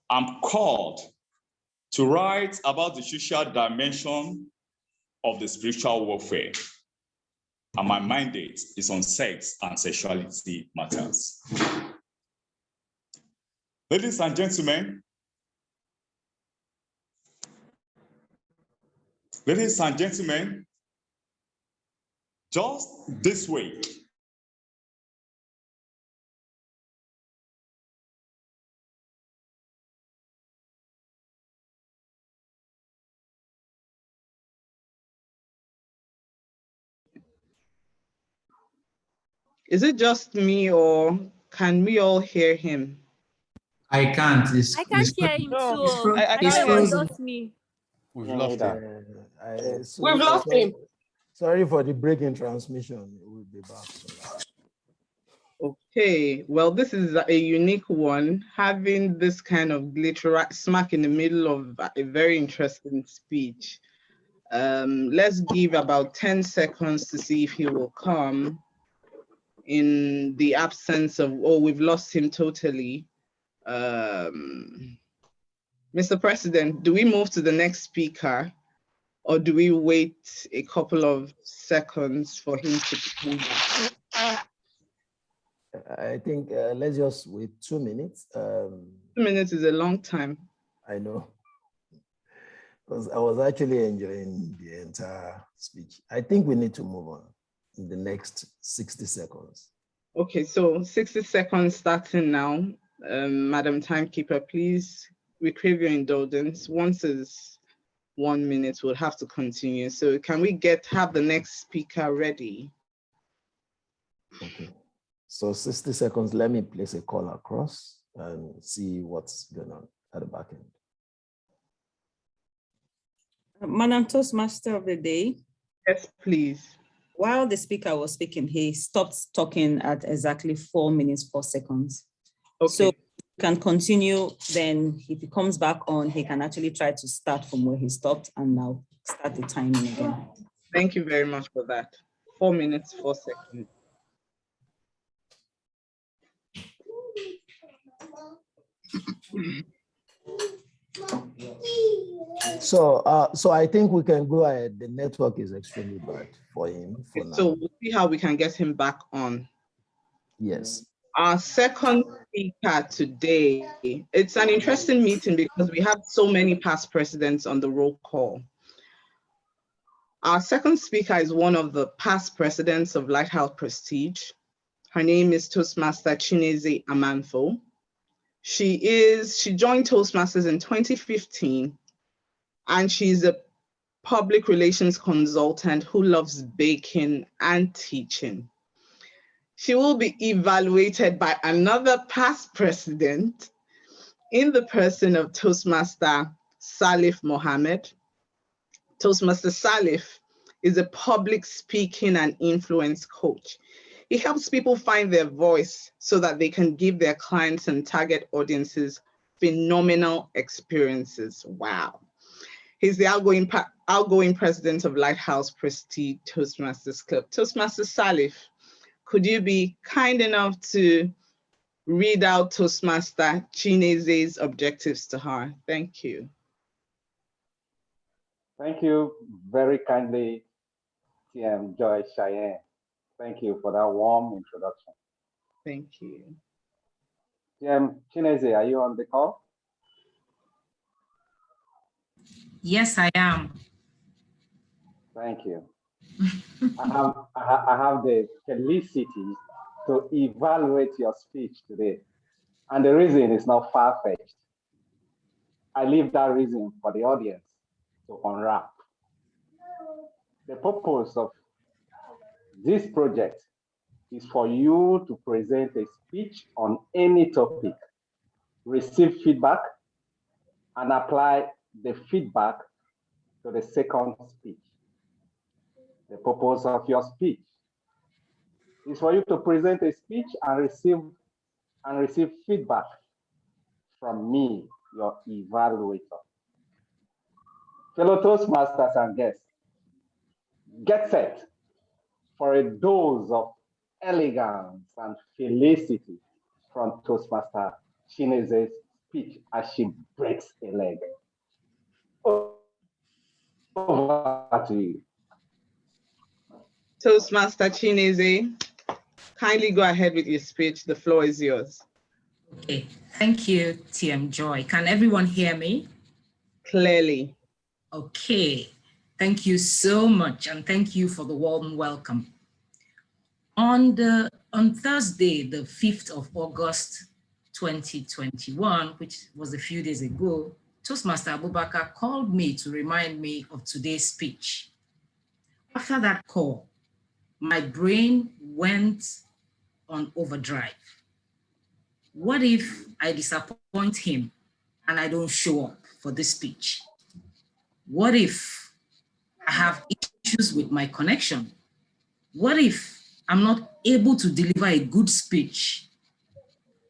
I'm called to write about the social dimension of the spiritual warfare, and my mandate is on sex and sexuality matters. Ladies and gentlemen, just this week, Is it just me or can we all hear him? I can't. I can't hear him too. I I can't thought it hear was him. just me. We've lost him. We've lost him. Sorry for the break in transmission. We'll be back. Okay, well, this is a unique one, having this kind of glitch right smack in the middle of a very interesting speech. Let's give about 10 seconds to see if he will come. In the absence of, oh, we've lost him totally. Mr. President, do we move to the next speaker or do we wait a couple of seconds for him to come back? I think let's just wait 2 minutes. 2 minutes is a long time. I know. Because I was actually enjoying the entire speech. I think we need to move on in the next 60 seconds. Okay, so 60 seconds starting now. Madam Timekeeper, please, we crave your indulgence. Once it's 1 minute, we'll have to continue. So can we have the next speaker ready? Okay. So 60 seconds, let me place a call across and see what's going on at the back end. Madam Toastmaster of the day. Yes, please. While the speaker was speaking, he stopped talking at exactly 4 minutes, 4 seconds. Okay. So you can continue, then if he comes back on, he can actually try to start from where he stopped and now start the timing again. Thank you very much for that. 4 minutes, 4 seconds. So I think we can go ahead. The network is extremely bad for him for now. So we'll see how we can get him back on. Yes. Our second speaker today, it's an interesting meeting because we have so many past presidents on the roll call. Our second speaker is one of the past presidents of Lighthouse Prestige. Her name is Toastmaster Chineze Amanfo. She joined Toastmasters in 2015, and she's a public relations consultant who loves baking and teaching. She will be evaluated by another past president in the person of Toastmaster Salif Mohammed. Toastmaster Salif is a public speaking and influence coach. He helps people find their voice so that they can give their clients and target audiences phenomenal experiences. Wow. He's the outgoing president of Lighthouse Prestige Toastmasters Club. Toastmaster Salif, could you be kind enough to read out Toastmaster Chineze's objectives to her? Thank you. Thank you very kindly, TM Joy Cheyenne. Thank you for that warm introduction. Thank you. TM Chineze, are you on the call? Yes, I am. Thank you. I have the felicity to evaluate your speech today. And the reason is not far-fetched. I leave that reason for the audience to unwrap. The purpose of this project is for you to present a speech on any topic, receive feedback, and apply the feedback to the second speech. The purpose of your speech is for you to present a speech and receive feedback from me, your evaluator. Fellow Toastmasters and guests, get set for a dose of elegance and felicity from Toastmaster Chineze's speech as she breaks a leg. Over to you. Toastmaster Chineze, kindly go ahead with your speech. The floor is yours. Okay, thank you, TM Joy. Can everyone hear me? Clearly. Okay, thank you so much, and thank you for the warm welcome. On Thursday, the 5th of August, 2021, which was a few days ago, Toastmaster Abubakar called me to remind me of today's speech. After that call, my brain went on overdrive. What if I disappoint him and I don't show up for this speech? What if I have issues with my connection? What if I'm not able to deliver a good speech?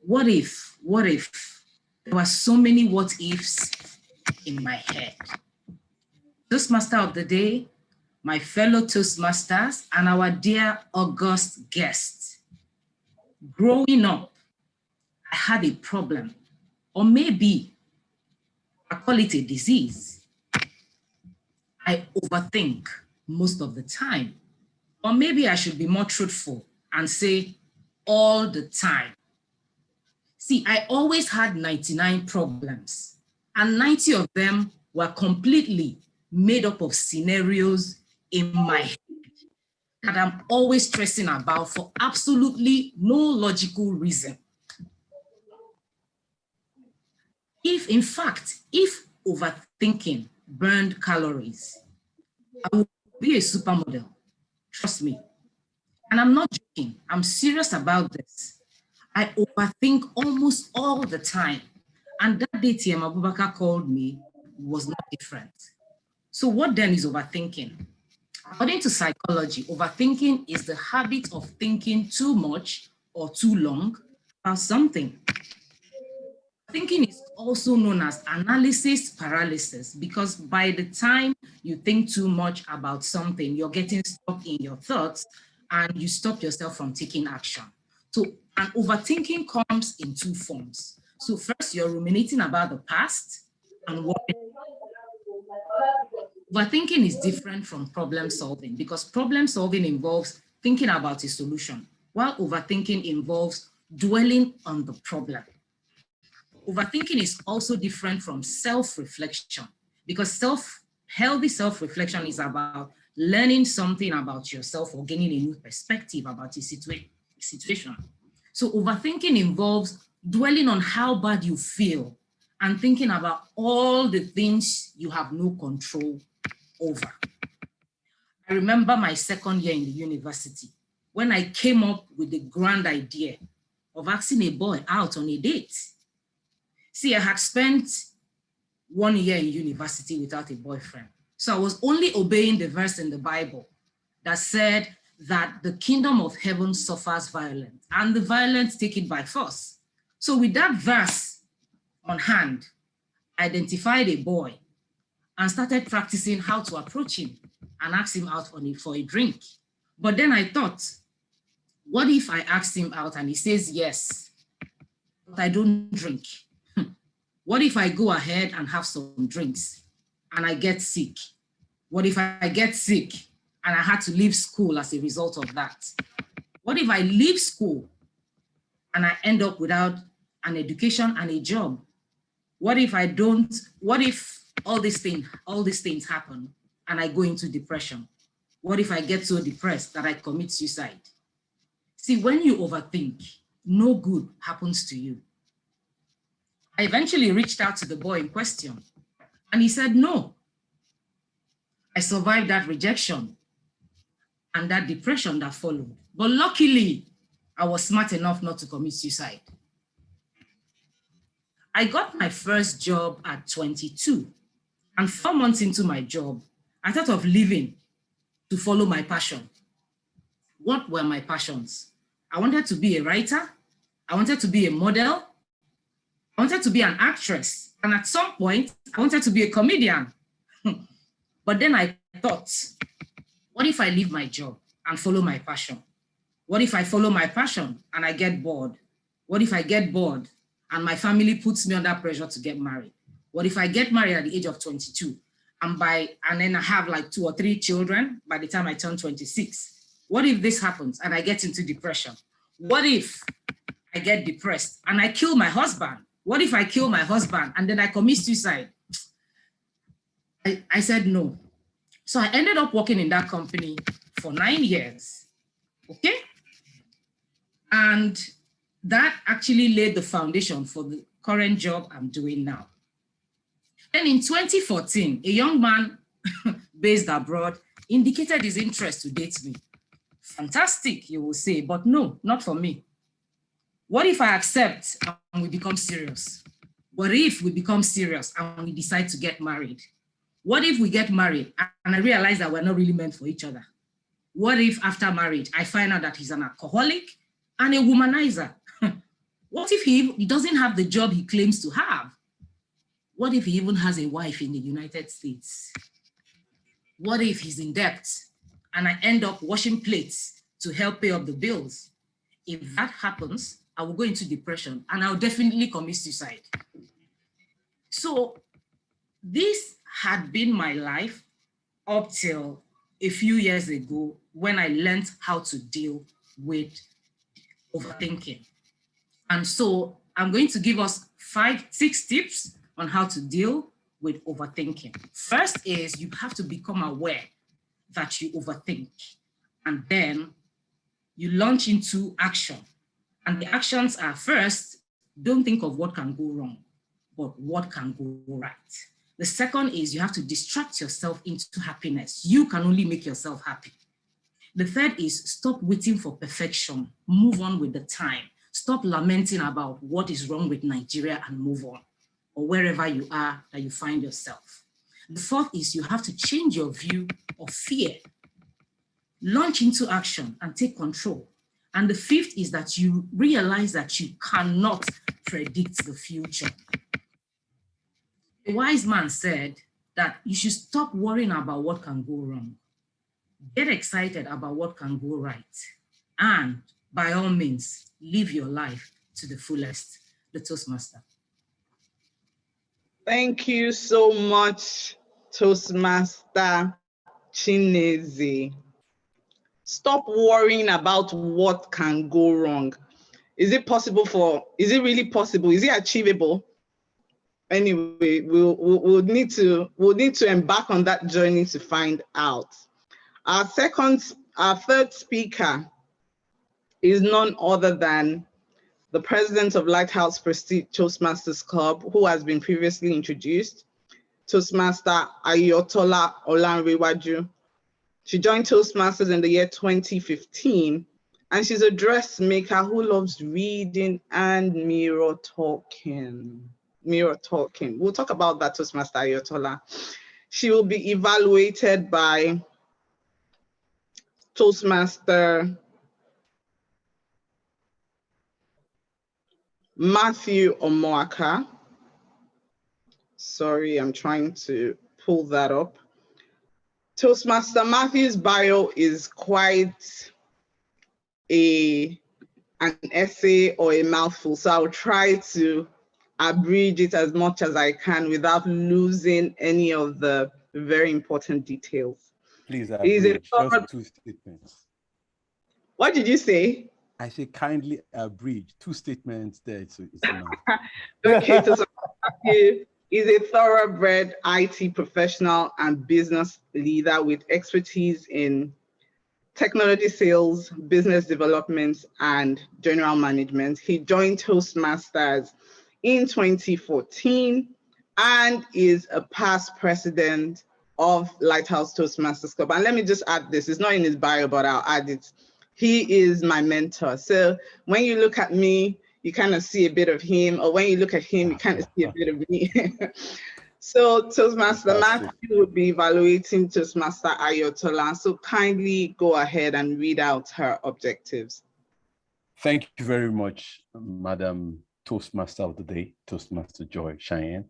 What if there were so many what ifs in my head? Toastmaster of the day, my fellow Toastmasters, and our dear august guests. Growing up, I had a problem, or maybe I call it a disease. I overthink most of the time. Or maybe I should be more truthful and say all the time. See, I always had 99 problems, and 90 of them were completely made up of scenarios in my head that I'm always stressing about for absolutely no logical reason. If overthinking burned calories, I would be a supermodel. Trust me. And I'm not joking. I'm serious about this. I overthink almost all the time. And that day TM Abubakar called me was not different. So what then is overthinking? According to psychology, overthinking is the habit of thinking too much or too long about something. Thinking is also known as analysis paralysis, because by the time you think too much about something, you're getting stuck in your thoughts and you stop yourself from taking action. So, and overthinking comes in two forms. So first, you're ruminating about the past and what. Overthinking is different from problem solving because problem solving involves thinking about a solution, while overthinking involves dwelling on the problem. Overthinking is also different from self-reflection because healthy self-reflection is about learning something about yourself or gaining a new perspective about a situation. So overthinking involves dwelling on how bad you feel and thinking about all the things you have no control over. I remember my second year in the university when I came up with the grand idea of asking a boy out on a date. See, I had spent 1 year in university without a boyfriend. So I was only obeying the verse in the Bible that said that the kingdom of heaven suffers violence and the violent take it by force. So with that verse on hand, I identified a boy and started practicing how to approach him and ask him out for a drink. But then I thought, what if I asked him out and he says yes, but I don't drink? What if I go ahead and have some drinks and I get sick? What if I get sick and I had to leave school as a result of that? What if I leave school and I end up without an education and a job? What if all these things happen and I go into depression? What if I get so depressed that I commit suicide? See, when you overthink, no good happens to you. I eventually reached out to the boy in question and he said no. I survived that rejection and that depression that followed. But luckily, I was smart enough not to commit suicide. I got my first job at 22, and 4 months into my job, I thought of leaving to follow my passion. What were my passions? I wanted to be a writer. I wanted to be a model. I wanted to be an actress. And at some point, I wanted to be a comedian. But then I thought, what if I leave my job and follow my passion? What if I follow my passion and I get bored? What if I get bored and my family puts me under pressure to get married? What if I get married at the age of 22 and then I have like 2 or 3 children by the time I turn 26? What if this happens and I get into depression? What if I get depressed and I kill my husband? What if I kill my husband and then I commit suicide? I said no. So I ended up working in that company for 9 years, okay? And that actually laid the foundation for the current job I'm doing now. Then in 2014, a young man based abroad indicated his interest to date me. Fantastic, you will say, but no, not for me. What if I accept and we become serious? What if we become serious and we decide to get married? What if we get married and I realize that we're not really meant for each other? What if after marriage, I find out that he's an alcoholic and a womanizer? What if he doesn't have the job he claims to have? What if he even has a wife in the United States? What if he's in debt and I end up washing plates to help pay up the bills? If that happens, I will go into depression and I'll definitely commit suicide. So this had been my life up till a few years ago when I learned how to deal with overthinking. And so I'm going to give us 6 tips on how to deal with overthinking. First is you have to become aware that you overthink, and then you launch into action. And the actions are, first, don't think of what can go wrong, but what can go right. The second is you have to distract yourself into happiness. You can only make yourself happy. The third is stop waiting for perfection. Move on with the time. Stop lamenting about what is wrong with Nigeria and move on, or wherever you are that you find yourself. The fourth is you have to change your view of fear. Launch into action and take control. And the fifth is that you realize that you cannot predict the future. A wise man said that you should stop worrying about what can go wrong. Get excited about what can go right. And by all means, live your life to the fullest. The Toastmaster. Thank you so much, Toastmaster Chineze. Stop worrying about what can go wrong. Is it really possible? Is it achievable? Anyway, we'll need to embark on that journey to find out. Our third speaker is none other than the president of Lighthouse Prestige Toastmasters Club, who has been previously introduced, Toastmaster Ayotola Olanrewaju. She joined Toastmasters in the year 2015, and she's a dressmaker who loves reading and mirror talking. We'll talk about that, Toastmaster Ayotola. She will be evaluated by Toastmaster Matthew Omoaka. Sorry, I'm trying to pull that up. Toastmaster Matthew's bio is quite an essay or a mouthful, so I'll try to abridge it as much as I can without losing any of the very important details. Please abridge, just 2 statements. What did you say? I say kindly abridge 2 statements there, so it's enough. Okay, so Matthew is a thoroughbred IT professional and business leader with expertise in technology sales, business development, and general management. He joined Toastmasters in 2014 and is a past president of Lighthouse Toastmasters Club. And let me just add this, it's not in his bio, but I'll add it. He is my mentor. So when you look at me, you kind of see a bit of him, or when you look at him, you kind of see a bit of me. So Toastmaster Matthew will be evaluating Toastmaster Ayotola. So kindly go ahead and read out her objectives. Thank you very much, Madam Toastmaster of the Day, Toastmaster Joy Cheyenne.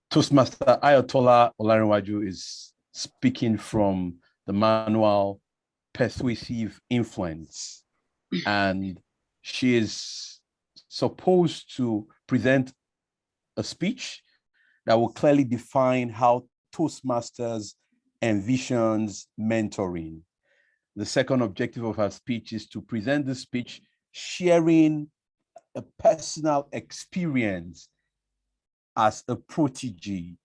Toastmaster Ayotola Olanrewaju is speaking from the manual Persuasive Influence, and she is supposed to present a speech that will clearly define how Toastmasters envisions mentoring. The second objective of her speech is to present the speech sharing a personal experience as a protege.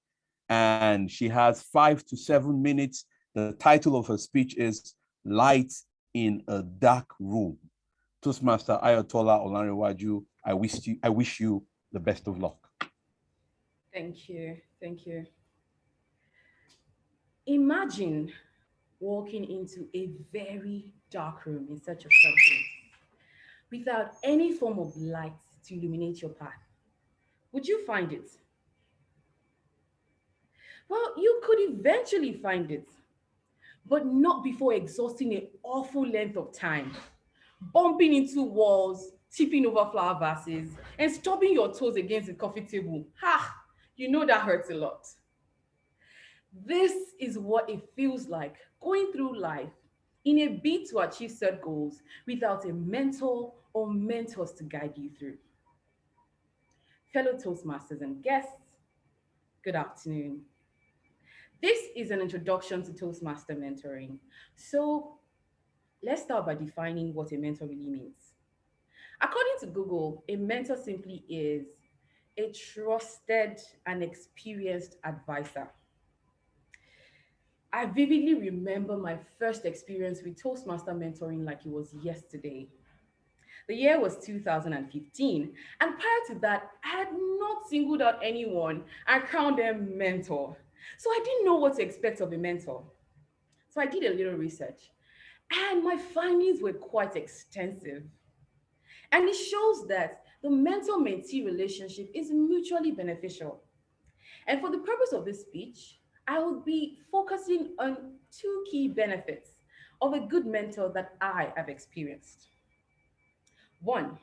And she has 5 to 7 minutes. The title of her speech is Light in a Dark Room. Toastmaster Ayotola Olanrewaju, I wish you the best of luck. Thank you. Thank you. Imagine walking into a very dark room in search of something without any form of light to illuminate your path. Would you find it? Well, you could eventually find it, but not before exhausting an awful length of time, bumping into walls, tipping over flower vases, and stubbing your toes against the coffee table. Ha! You know that hurts a lot. This is what it feels like going through life in a bid to achieve set goals without a mentor or mentors to guide you through. Fellow Toastmasters and guests, good afternoon. This is an introduction to Toastmaster mentoring. So let's start by defining what a mentor really means. According to Google, a mentor simply is a trusted and experienced advisor. I vividly remember my first experience with Toastmaster mentoring like it was yesterday. The year was 2015, and prior to that, I had not singled out anyone and crowned them mentor. So I didn't know what to expect of a mentor. So I did a little research, and my findings were quite extensive. And it shows that the mentor-mentee relationship is mutually beneficial. And for the purpose of this speech, I will be focusing on 2 key benefits of a good mentor that I have experienced. 1,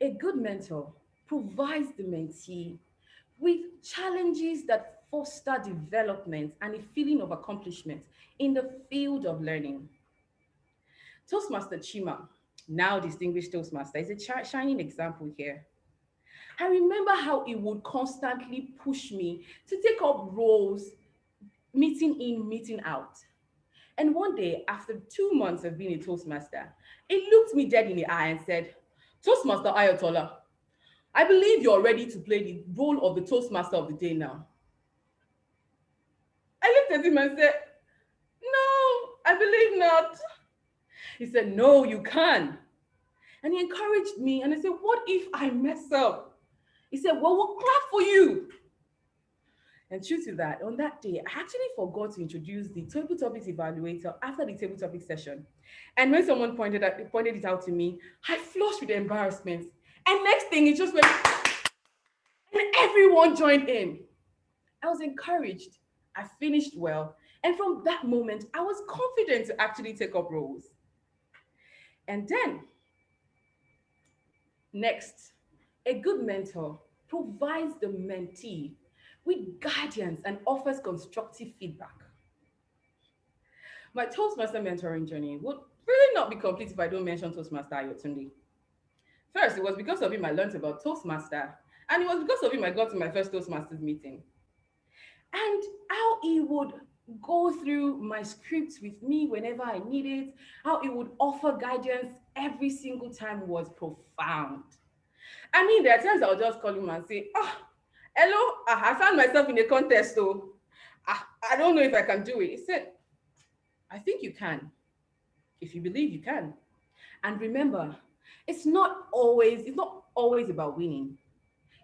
a good mentor provides the mentee with challenges that foster development and a feeling of accomplishment in the field of learning. Toastmaster Chima, now distinguished Toastmaster, is a shining example here. I remember how he would constantly push me to take up roles, meeting in, meeting out. And one day, after 2 months of being a Toastmaster, he looked me dead in the eye and said, Toastmaster Ayatollah, I believe you're ready to play the role of the Toastmaster of the day now. I looked at him and said, no, I believe not. He said, no, you can. And he encouraged me and I said, what if I mess up? He said, well, we'll clap for you. And true to that, on that day, I actually forgot to introduce the table topics evaluator after the table topic session. And when someone pointed it out to me, I flushed with embarrassment. And next thing, it just went, and everyone joined in. I was encouraged. I finished well. And from that moment, I was confident to actually take up roles. And then, next, a good mentor provides the mentee with guidance and offers constructive feedback. My Toastmaster mentoring journey would really not be complete if I don't mention Toastmaster Ayotunde. First, it was because of him I learned about Toastmaster, and it was because of him I got to my first Toastmasters meeting. And how he would go through my scripts with me whenever I need it, how he would offer guidance every single time was profound. I mean, there are times I'll just call him and say, hello, I found myself in a contest, so I don't know if I can do it. He said, I think you can, if you believe you can. And remember, it's not always about winning.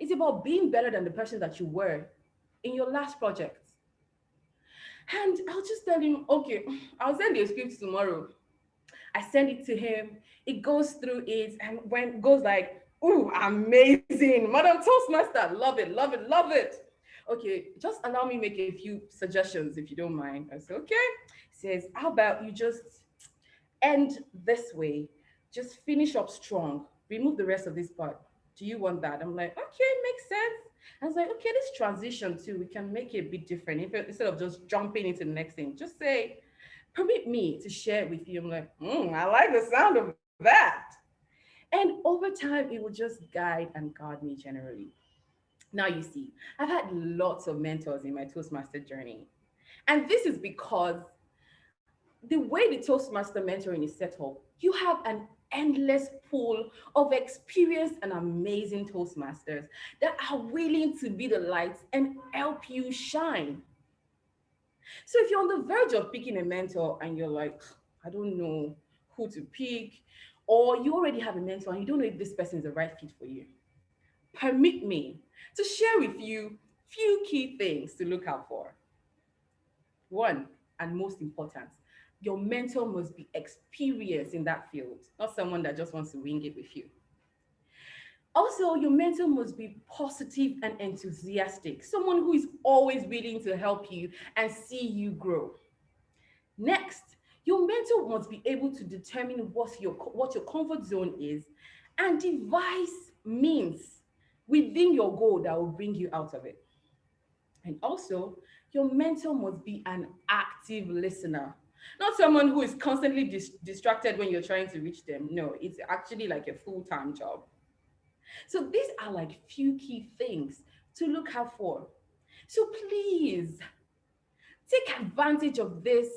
It's about being better than the person that you were in your last project. And I'll just tell him, okay, I'll send you a script tomorrow. I send it to him, he goes through it, and when it goes like, ooh, amazing, Madam Toastmaster, love it, love it, love it. Okay, just allow me make a few suggestions if you don't mind. I said, okay. He says, how about you just end this way, just finish up strong, remove the rest of this part. Do you want that? I'm like, okay, makes sense. I was like, okay, this transition too, we can make it a bit different. Instead of just jumping into the next thing, just say, permit me to share with you. I'm like, I like the sound of that. And over time, it will just guide and guard me generally. Now you see, I've had lots of mentors in my Toastmaster journey. And this is because the way the Toastmaster mentoring is set up, you have an endless pool of experienced and amazing Toastmasters that are willing to be the light and help you shine. So if you're on the verge of picking a mentor and you're like, I don't know who to pick, or you already have a mentor and you don't know if this person is the right fit for you, permit me to share with you few key things to look out for. One, and most important, your mentor must be experienced in that field, not someone that just wants to wing it with you. Also, your mentor must be positive and enthusiastic, someone who is always willing to help you and see you grow. Next, your mentor must be able to determine what your comfort zone is and devise means within your goal that will bring you out of it. And also, your mentor must be an active listener, not someone who is constantly distracted when you're trying to reach them. No, it's actually like a full-time job. So these are like few key things to look out for. So please take advantage of this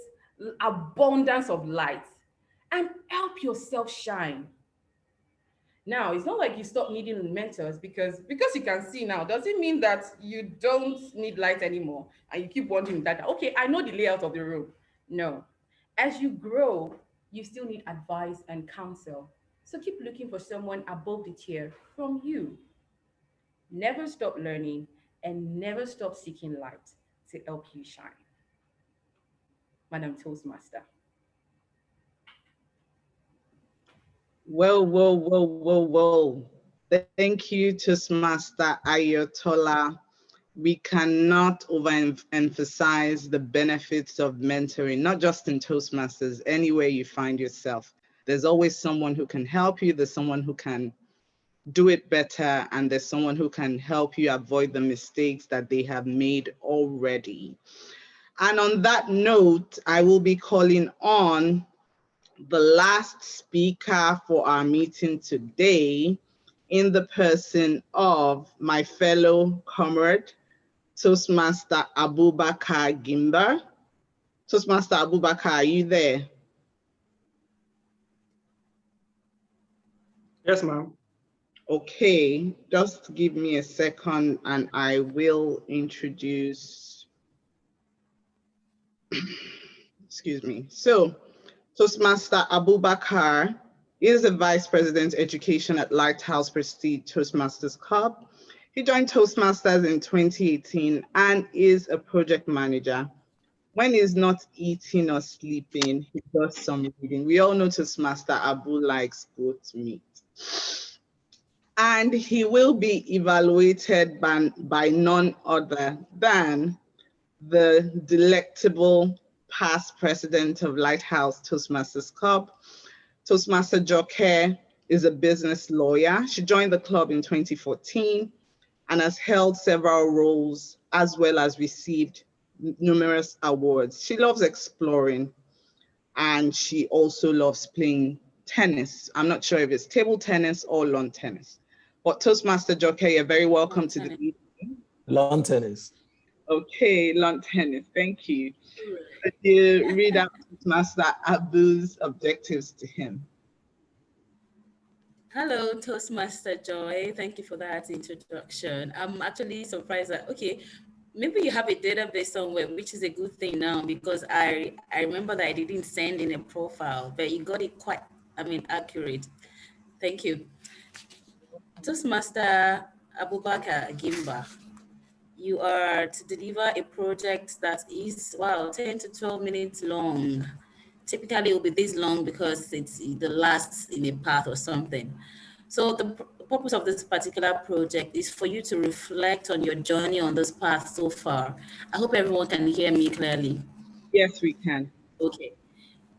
abundance of light and help yourself shine. Now, it's not like you stop needing mentors because you can see now, does it mean that you don't need light anymore and you keep wanting that? Okay, I know the layout of the room. No. As you grow, you still need advice and counsel. So keep looking for someone above the tier from you. Never stop learning and never stop seeking light to help you shine. Madam Toastmaster. Well. Thank you, Toastmaster Ayotola. We cannot overemphasize the benefits of mentoring, not just in Toastmasters, anywhere you find yourself. There's always someone who can help you, there's someone who can do it better, and there's someone who can help you avoid the mistakes that they have made already. And on that note, I will be calling on the last speaker for our meeting today, in the person of my fellow comrade, Toastmaster Abubakar Gimba. Toastmaster Abubakar, are you there? Yes, ma'am. Okay, just give me a second and I will introduce, excuse me. So, Toastmaster Abubakar is the Vice President Education at Lighthouse Prestige Toastmasters Club. He joined Toastmasters in 2018 and is a project manager. When he's not eating or sleeping, he does some reading. We all know Toastmaster Abu likes goat meat. And he will be evaluated by none other than the delectable past president of Lighthouse Toastmasters Club. Toastmaster Joke is a business lawyer. She joined the club in 2014 and has held several roles as well as received numerous awards. She loves exploring and she also loves playing tennis. I'm not sure if it's table tennis or lawn tennis. But Toastmaster Joke, you're very welcome to the meeting. Lawn tennis. Okay, lawn tennis, thank you. Could you read out Toastmaster Abu's objectives to him? Hello, Toastmaster Joy. Thank you for that introduction. I'm actually surprised that, okay, maybe you have a database somewhere, which is a good thing now, because I remember that I didn't send in a profile, but you got it quite, accurate. Thank you. Toastmaster Abubakar Gimba, you are to deliver a project that is, 10 to 12 minutes long. Typically, it will be this long because it's the last in a path or something. So the purpose of this particular project is for you to reflect on your journey on this path so far. I hope everyone can hear me clearly. Yes, we can. Okay.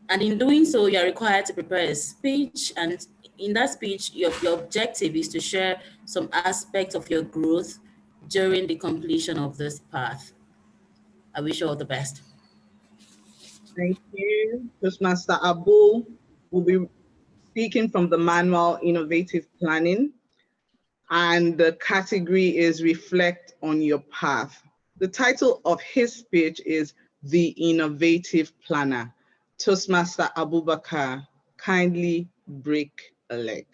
And in doing so, you're required to prepare a speech. And in that speech, your objective is to share some aspects of your growth during the completion of this path. I wish you all the best. Thank you. Toastmaster Abu will be speaking from the manual Innovative Planning, and the category is Reflect on Your Path. The title of his speech is The Innovative Planner. Toastmaster Abubakar, kindly break a leg.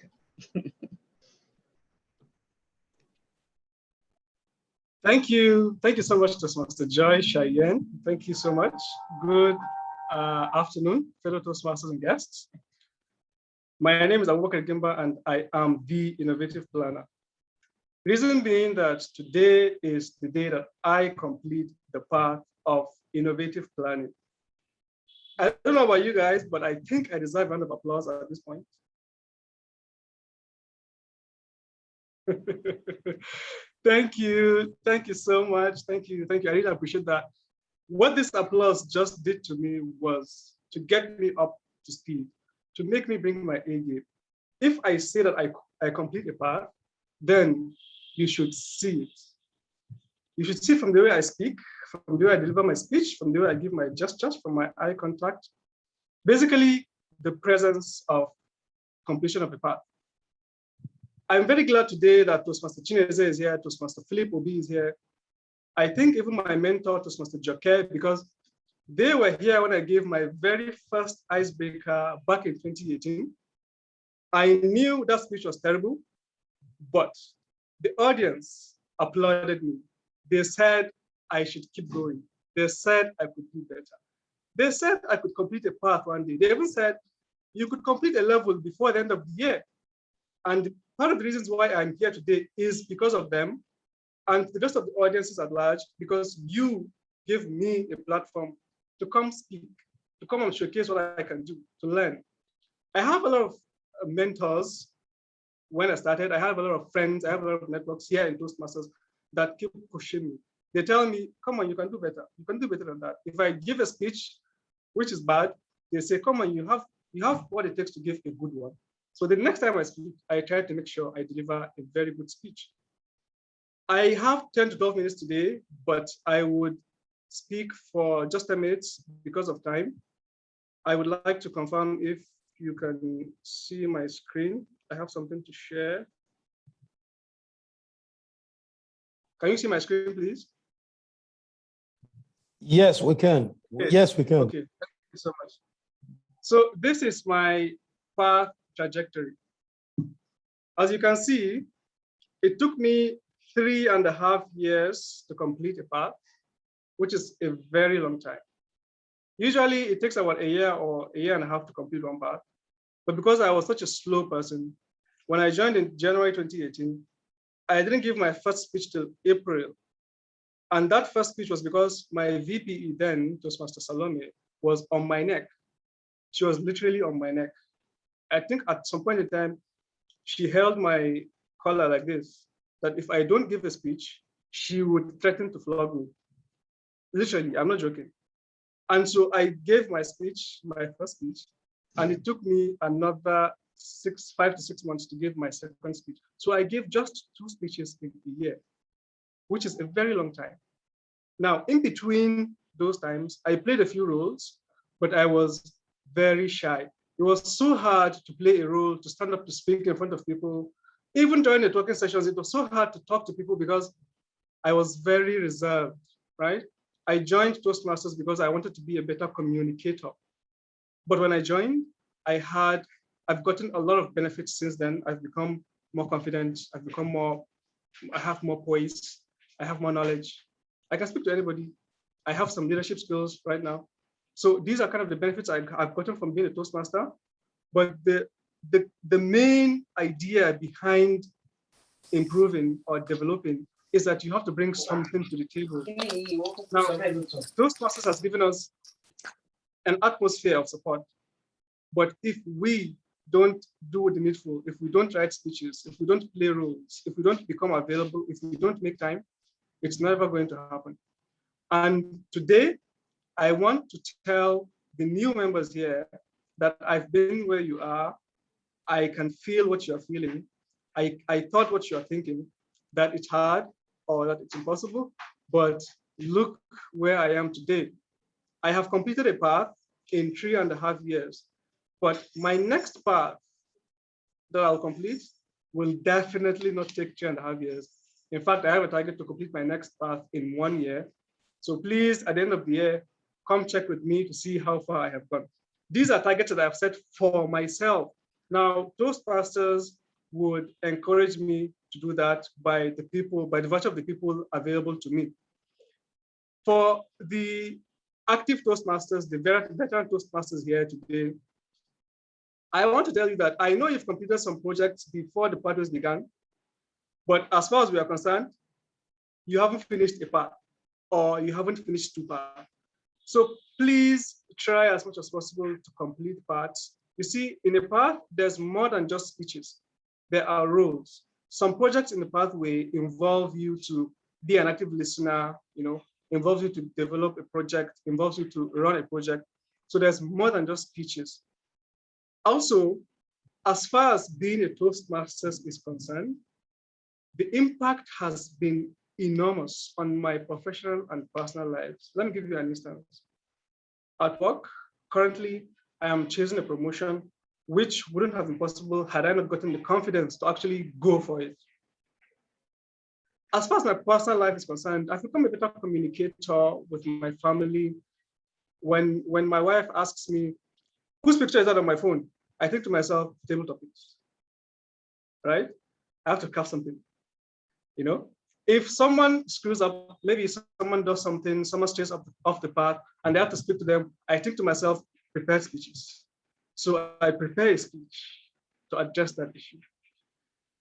Thank you. Thank you so much, Toastmaster Joy Cheyenne. Thank you so much. Good afternoon, fellow Toastmasters and guests. My name is Abubakar Gimba, and I am the Innovative Planner. Reason being that today is the day that I complete the path of innovative planning. I don't know about you guys, but I think I deserve a round of applause at this point. Thank you so much. Thank you. I really appreciate that. What this applause just did to me was to get me up to speed, to make me bring my A game. If I say that I complete a path, then you should see it. You should see from the way I speak, from the way I deliver my speech, from the way I give my gestures, from my eye contact. Basically, the presence of completion of the path. I'm very glad today that Toastmaster Chineze is here, Toastmaster Philip Obi is here. I think even my mentor, Toastmaster Joke, because they were here when I gave my very first icebreaker back in 2018. I knew that speech was terrible, but the audience applauded me. They said I should keep going. They said I could do better. They said I could complete a path one day. They even said you could complete a level before the end of the year. And part of the reasons why I'm here today is because of them and the rest of the audiences at large, because you give me a platform to come speak, to come and showcase what I can do, to learn. I have a lot of mentors when I started. I have a lot of friends, I have a lot of networks here in Toastmasters that keep pushing me. They tell me, come on, you can do better. You can do better than that. If I give a speech, which is bad, they say, come on, you have what it takes to give a good one. So the next time I speak, I try to make sure I deliver a very good speech. I have 10 to 12 minutes today, but I would speak for just 10 minutes because of time. I would like to confirm if you can see my screen. I have something to share. Can you see my screen, please? Yes, we can. Okay. Yes, we can. Okay, thank you so much. So this is my path trajectory. As you can see, it took me 3.5 years to complete a path, which is a very long time. Usually it takes about a year or a year and a half to complete one path. But because I was such a slow person, when I joined in January 2018, I didn't give my first speech till April. And that first speech was because my VPE then, Toastmaster Salome, was on my neck. She was literally on my neck. I think at some point in time, she held my collar like this, that if I don't give a speech, she would threaten to flog me. Literally, I'm not joking. And so I gave my speech, my first speech, and it took me another 5 to 6 months to give my second speech. So I gave just 2 speeches in a year, which is a very long time. Now, in between those times, I played a few roles, but I was very shy. It was so hard to play a role, to stand up to speak in front of people. Even during the talking sessions, it was so hard to talk to people because I was very reserved, right? I joined Toastmasters because I wanted to be a better communicator. But when I joined, I've gotten a lot of benefits since then. I've become more confident. I have more poise. I have more knowledge. I can speak to anybody. I have some leadership skills right now. So these are kind of the benefits I've gotten from being a Toastmaster. But the main idea behind improving or developing is that you have to bring something to the table. Now, Toastmasters has given us an atmosphere of support. But if we don't do the needful, if we don't write speeches, if we don't play roles, if we don't become available, if we don't make time, it's never going to happen. And today, I want to tell the new members here that I've been where you are. I can feel what you're feeling. I thought what you're thinking, that it's hard or that it's impossible, but look where I am today. I have completed a path in 3.5 years, but my next path that I'll complete will definitely not take 3.5 years. In fact, I have a target to complete my next path in 1 year. So please, at the end of the year, come check with me to see how far I have gone. These are targets that I've set for myself. Now, Toastmasters would encourage me to do that by the virtue of the people available to me. For the active Toastmasters, the veteran Toastmasters here today, I want to tell you that I know you've completed some projects before the pathways began, but as far as we are concerned, you haven't finished a path or you haven't finished 2 paths. So please try as much as possible to complete paths. You see, in a path, there's more than just speeches. There are roles. Some projects in the pathway involve you to be an active listener, involves you to develop a project, involves you to run a project. So there's more than just speeches. Also, as far as being a Toastmasters is concerned, the impact has been enormous on my professional and personal lives. Let me give you an instance. At work, currently, I am chasing a promotion, which wouldn't have been possible had I not gotten the confidence to actually go for it. As far as my personal life is concerned, I've become a better communicator with my family. When my wife asks me, whose picture is that on my phone? I think to myself, table topics, right? I have to craft something, If someone screws up, maybe someone does something, someone stays off the path, and I have to speak to them, I think to myself, prepare speeches. So I prepare a speech to address that issue.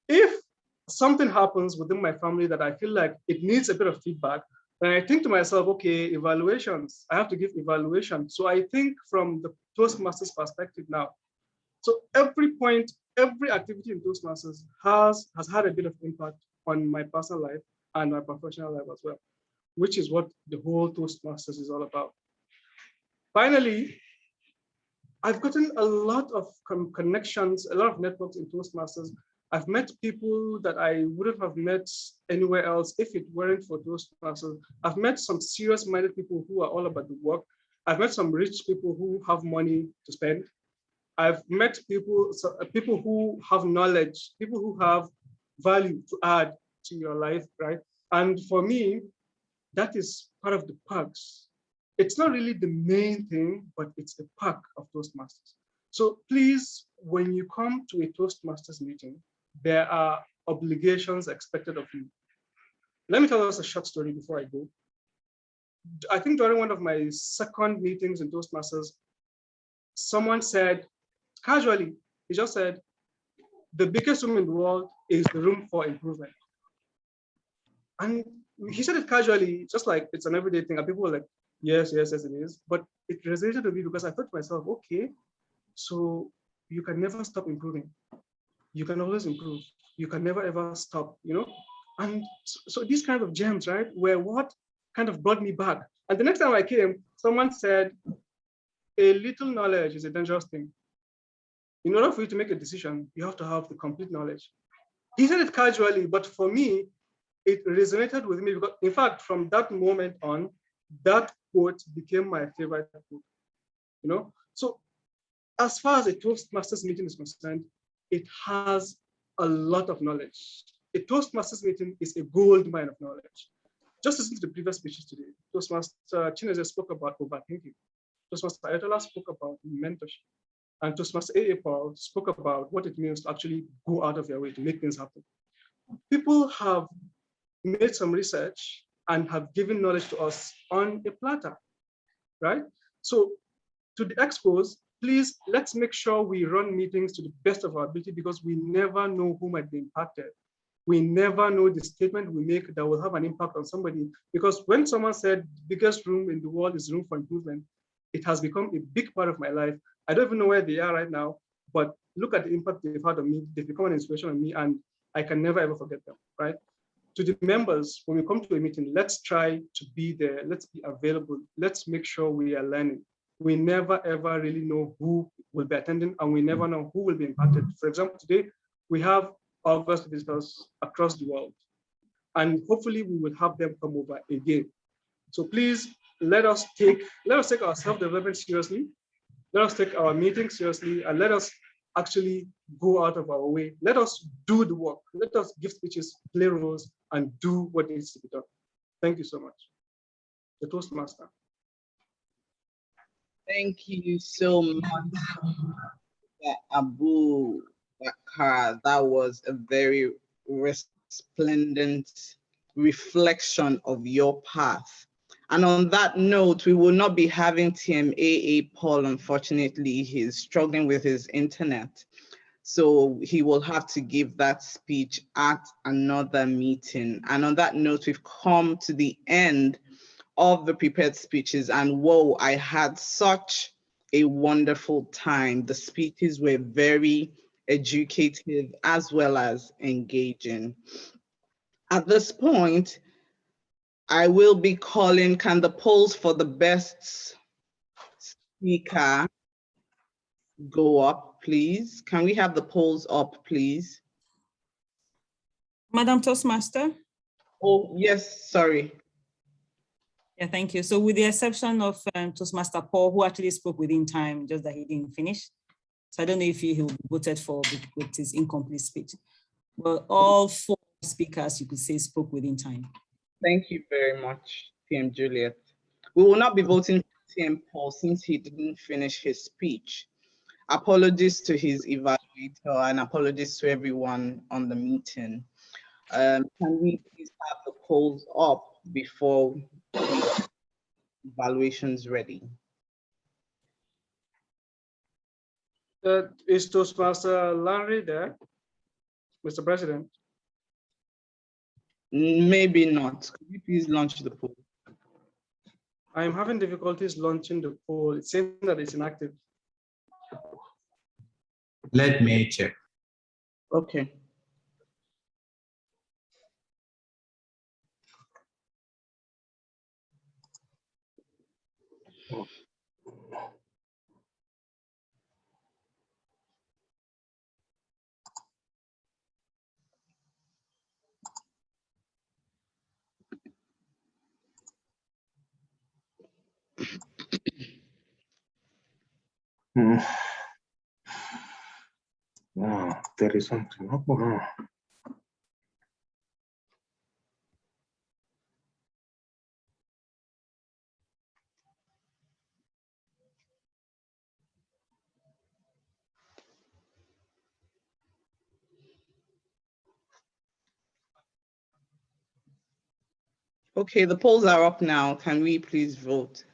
If something happens within my family that I feel like it needs a bit of feedback, then I think to myself, okay, evaluations, I have to give evaluation. So I think from the Toastmasters perspective now. So every point, every activity in Toastmasters has had a bit of impact on my personal life and my professional life as well, which is what the whole Toastmasters is all about. Finally, I've gotten a lot of connections, a lot of networks in Toastmasters. I've met people that I wouldn't have met anywhere else if it weren't for Toastmasters. I've met some serious-minded people who are all about the work. I've met some rich people who have money to spend. I've met people who have knowledge, people who have value to add to your life, right? And for me, that is part of the perks. It's not really the main thing, but it's a perk of Toastmasters. So please, when you come to a Toastmasters meeting, there are obligations expected of you. Let me tell us a short story before I go. I think during one of my second meetings in Toastmasters, someone said, casually, he just said, the biggest room in the world is the room for improvement. And he said it casually, just like it's an everyday thing. And people were like, yes, yes, yes, it is. But it resonated with me because I thought to myself, okay, so you can never stop improving. You can always improve. You can never ever stop, you know? And so these kind of gems, right, were what kind of brought me back. And the next time I came, someone said, a little knowledge is a dangerous thing. In order for you to make a decision, you have to have the complete knowledge. He said it casually, but for me, it resonated with me because, in fact, from that moment on, that quote became my favorite quote. You know, so as far as a Toastmasters meeting is concerned, it has a lot of knowledge. A Toastmasters meeting is a gold mine of knowledge. Just listen to the previous speeches today. Toastmaster Chinese spoke about overthinking. Toastmaster Ayatollah spoke about mentorship. And Toastmaster A.A. Paul spoke about what it means to actually go out of your way to make things happen. People have made some research and have given knowledge to us on a platter, right? So to the expos, please, let's make sure we run meetings to the best of our ability because we never know who might be impacted. We never know the statement we make that will have an impact on somebody. Because when someone said the biggest room in the world is room for improvement, it has become a big part of my life. I don't even know where they are right now, but look at the impact they've had on me. They've become an inspiration on me and I can never ever forget them, right? To the members, when we come to a meeting, let's try to be there. Let's be available. Let's make sure we are learning. We never ever really know who will be attending and we never know who will be impacted. For example, today we have August visitors across the world and hopefully we will have them come over again. So please let us take our self-development seriously. Let us take our meetings seriously and let us actually go out of our way. Let us do the work. Let us give speeches, play roles, and do what needs to be done. Thank you so much. The Toastmaster. Thank you so much, Abu Bakar. That was a very resplendent reflection of your path. And on that note, we will not be having TMAA Paul. Unfortunately, he's struggling with his internet. So he will have to give that speech at another meeting. And on that note, we've come to the end of the prepared speeches. And whoa, I had such a wonderful time. The speeches were very educative as well as engaging. At this point, I will be calling, can the polls for the best speaker go up, please? Can we have the polls up, please? Madam Toastmaster? Oh, yes, sorry. Yeah, thank you. So with the exception of Toastmaster Paul, who actually spoke within time, just that he didn't finish. So I don't know if he will be voted for with his incomplete speech. But all four speakers, you could say, spoke within time. Thank you very much, PM Juliet. We will not be voting for TM Paul since he didn't finish his speech. Apologies to his evaluator and apologies to everyone on the meeting. Can we please have the polls up before evaluations ready? Is Toastmaster Larry there, Mr. President? Maybe not. Could you please launch the poll? I am having difficulties launching the poll. It's saying that it's inactive. Let me check. Okay. There is something. Okay, the polls are up now. Can we please vote?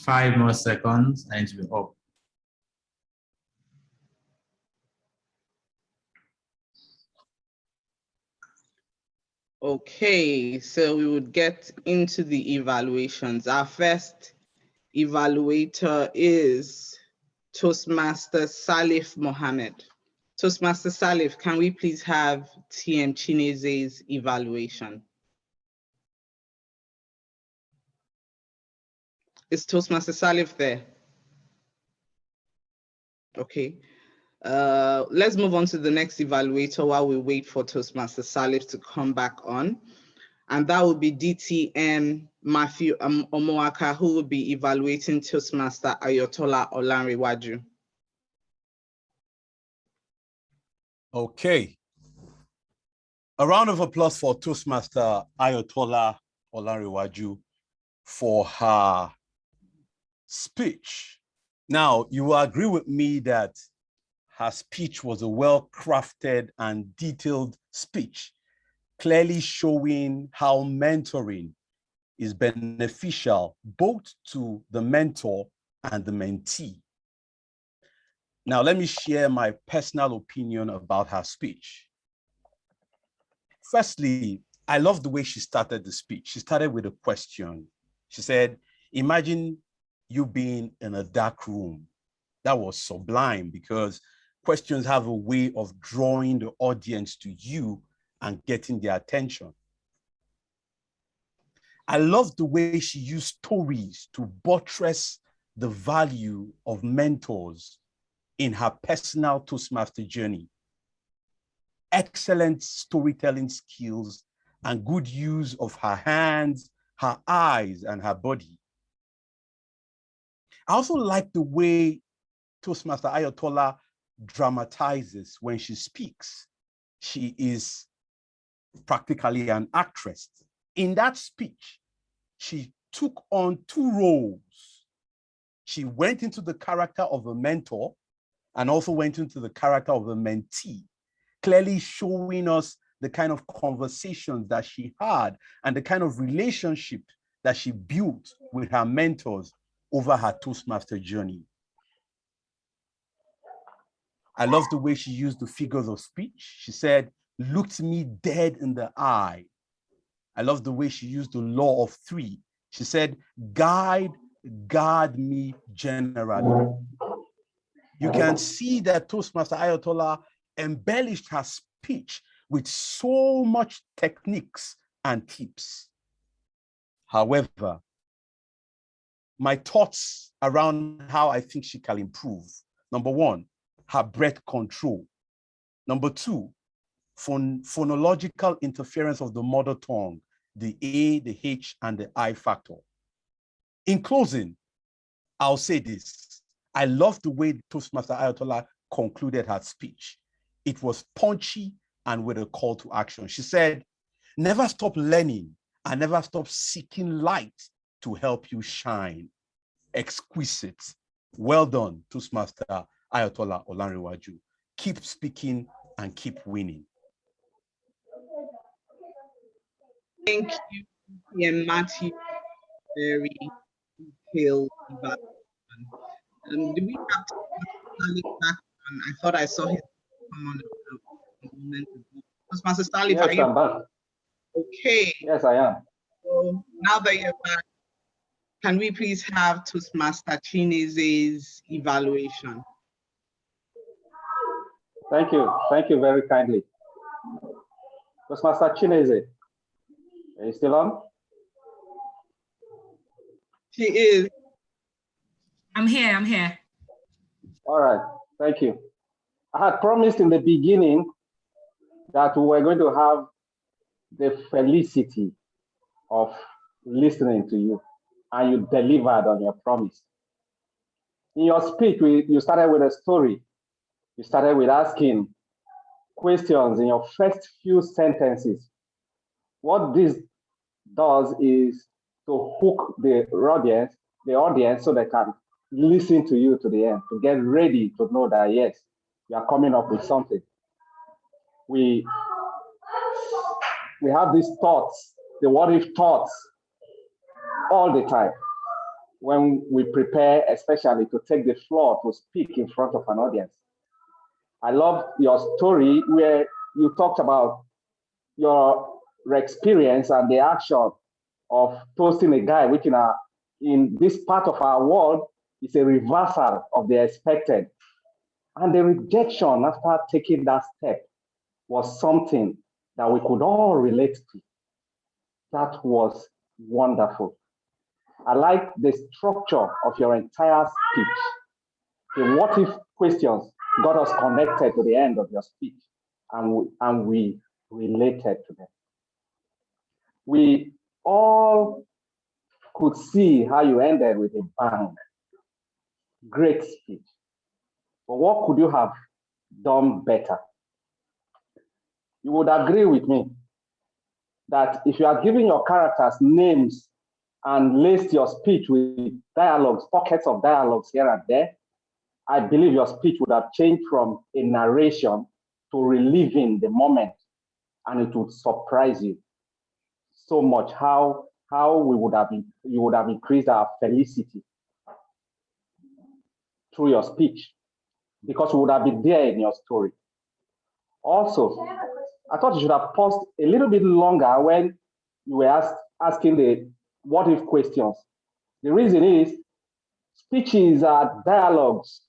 Five more seconds and it will be up. Okay, so we would get into the evaluations. Our first evaluator is Toastmaster Salif Mohammed. Toastmaster Salif, can we please have TM Chinese's evaluation? Is Toastmaster Salif there? Okay. Let's move on to the next evaluator while we wait for Toastmaster Salif to come back on. And that will be DTM Matthew Omoaka, who will be evaluating Toastmaster Ayotola Olanrewaju. Okay. A round of applause for Toastmaster Ayotola Olanrewaju for her speech. Now, you will agree with me that her speech was a well-crafted and detailed speech, clearly showing how mentoring is beneficial both to the mentor and the mentee. Now, let me share my personal opinion about her speech. Firstly, I love the way she started the speech. She started with a question. She said, imagine you being in a dark room. That was sublime because questions have a way of drawing the audience to you and getting their attention. I love the way she used stories to buttress the value of mentors in her personal Toastmaster journey. Excellent storytelling skills and good use of her hands, her eyes, and her body. I also like the way Toastmaster Ayotola dramatizes when she speaks. She is practically an actress. In that speech, she took on two roles. She went into the character of a mentor and also went into the character of a mentee, clearly showing us the kind of conversations that she had and the kind of relationship that she built with her mentors over her Toastmaster journey. I love the way she used the figures of speech. She said, looked me dead in the eye. I love the way she used the law of three. She said, guard me generally. You can see that Toastmaster Ayotola embellished her speech with so much techniques and tips. However, my thoughts around how I think she can improve. Number one, her breath control. Number two, phonological interference of the mother tongue, the A, the H, and the I factor. In closing, I'll say this. I love the way Toastmaster Ayotola concluded her speech. It was punchy and with a call to action. She said, never stop learning and never stop seeking light to help you shine. Exquisite. Well done, Toastmaster Ayotola Olanrewaju. Keep speaking and keep winning. Thank you, TM Matthew. Very detailed evaluation. Do we have Toastmaster back on? I thought I saw his come on a moment ago. Toastmaster Salif, Yes, are you I'm back. okay? Yes, I am. So now that you're back, can we please have Toastmaster Chinese's evaluation? Thank you. Thank you very kindly. Toastmaster Chinese, are you still on? She is. I'm here, I'm here. All right, thank you. I had promised in the beginning that we were going to have the felicity of listening to you, and you delivered on your promise. In your speech, you started with a story. You started with asking questions in your first few sentences. What this does is to hook the audience so they can listen to you to the end, to get ready to know that, yes, you are coming up with something. We have these thoughts, the what if thoughts, all the time when we prepare, especially to take the floor to speak in front of an audience. I love your story where you talked about your experience and the action of toasting a guy, which in this part of our world is a reversal of the expected. And the rejection after taking that step was something that we could all relate to. That was wonderful. I like the structure of your entire speech. The what if questions got us connected to the end of your speech, and we related to them. We all could see how you ended with a bang. Great speech. But what could you have done better? You would agree with me that if you are giving your characters names and laced your speech with dialogues, pockets of dialogues here and there, I believe your speech would have changed from a narration to reliving the moment, and it would surprise you so much how you would have increased our felicity through your speech, because we would have been there in your story. Also, I thought you should have paused a little bit longer when you were asking the what if questions. The reason is speeches are dialogues.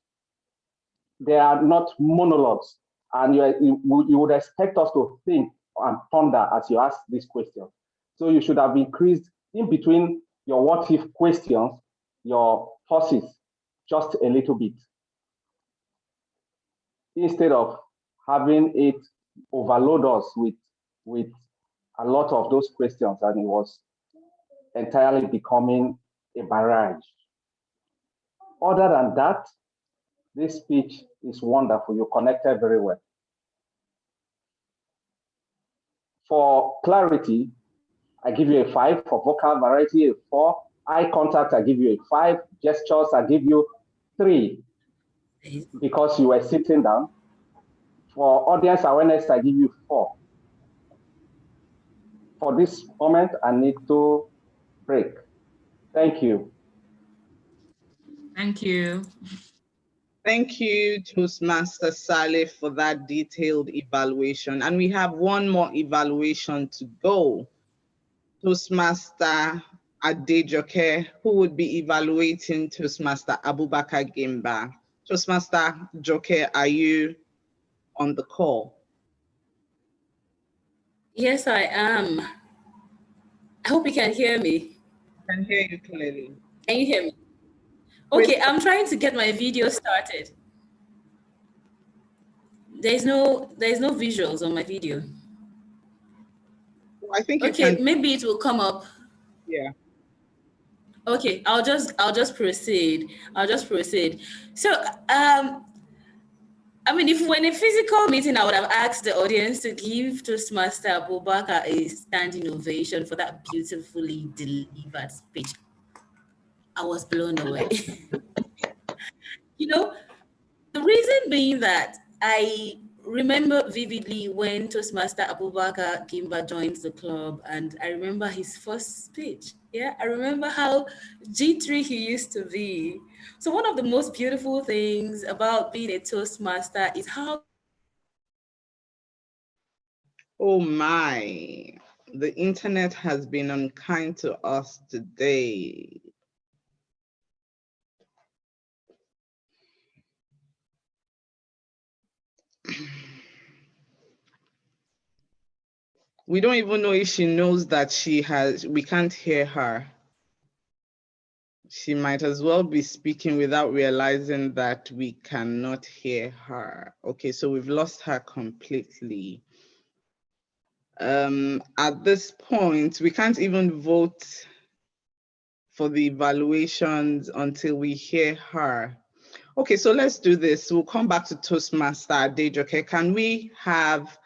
They are not monologues. And you would expect us to think and ponder as you ask these questions. So you should have increased in between your what if questions, your pauses, just a little bit, instead of having it overload us with a lot of those questions, and it was entirely becoming a barrage. Other than that, this speech is wonderful. You connected very well. For clarity, I give you a 5. For vocal variety, a 4. Eye contact, I give you a 5. Gestures, I give you 3 because you were sitting down. For audience awareness, I give you 4. For this moment, I need to break. Thank you. Thank you. Thank you, Toastmaster Saleh, for that detailed evaluation. And we have one more evaluation to go. Toastmaster Adejoke, who would be evaluating Toastmaster Abubakar Gimba. Toastmaster Joke, are you on the call? Yes, I am. I hope you can hear me. I can hear you clearly. Can you hear me? Okay, I'm trying to get my video started. There's no visuals on my video. I think you okay, can. Maybe it will come up. Yeah. Okay, I'll just proceed. So, I mean, if we were in a physical meeting, I would have asked the audience to give Toastmaster Abubakar a standing ovation for that beautifully delivered speech. I was blown away. You know, the reason being that I remember vividly when Toastmaster Abubakar Gimba joined the club, and I remember his first speech. Yeah, I remember how G3 he used to be. So one of the most beautiful things about being a Toastmaster is how. Oh my, the internet has been unkind to us today. We don't even know if she knows that we can't hear her. She might as well be speaking without realizing that we cannot hear her. Okay, so we've lost her completely. At this point, we can't even vote for the evaluations until we hear her. Okay, so let's do this. We'll come back to Toastmaster Adejoke. Can we have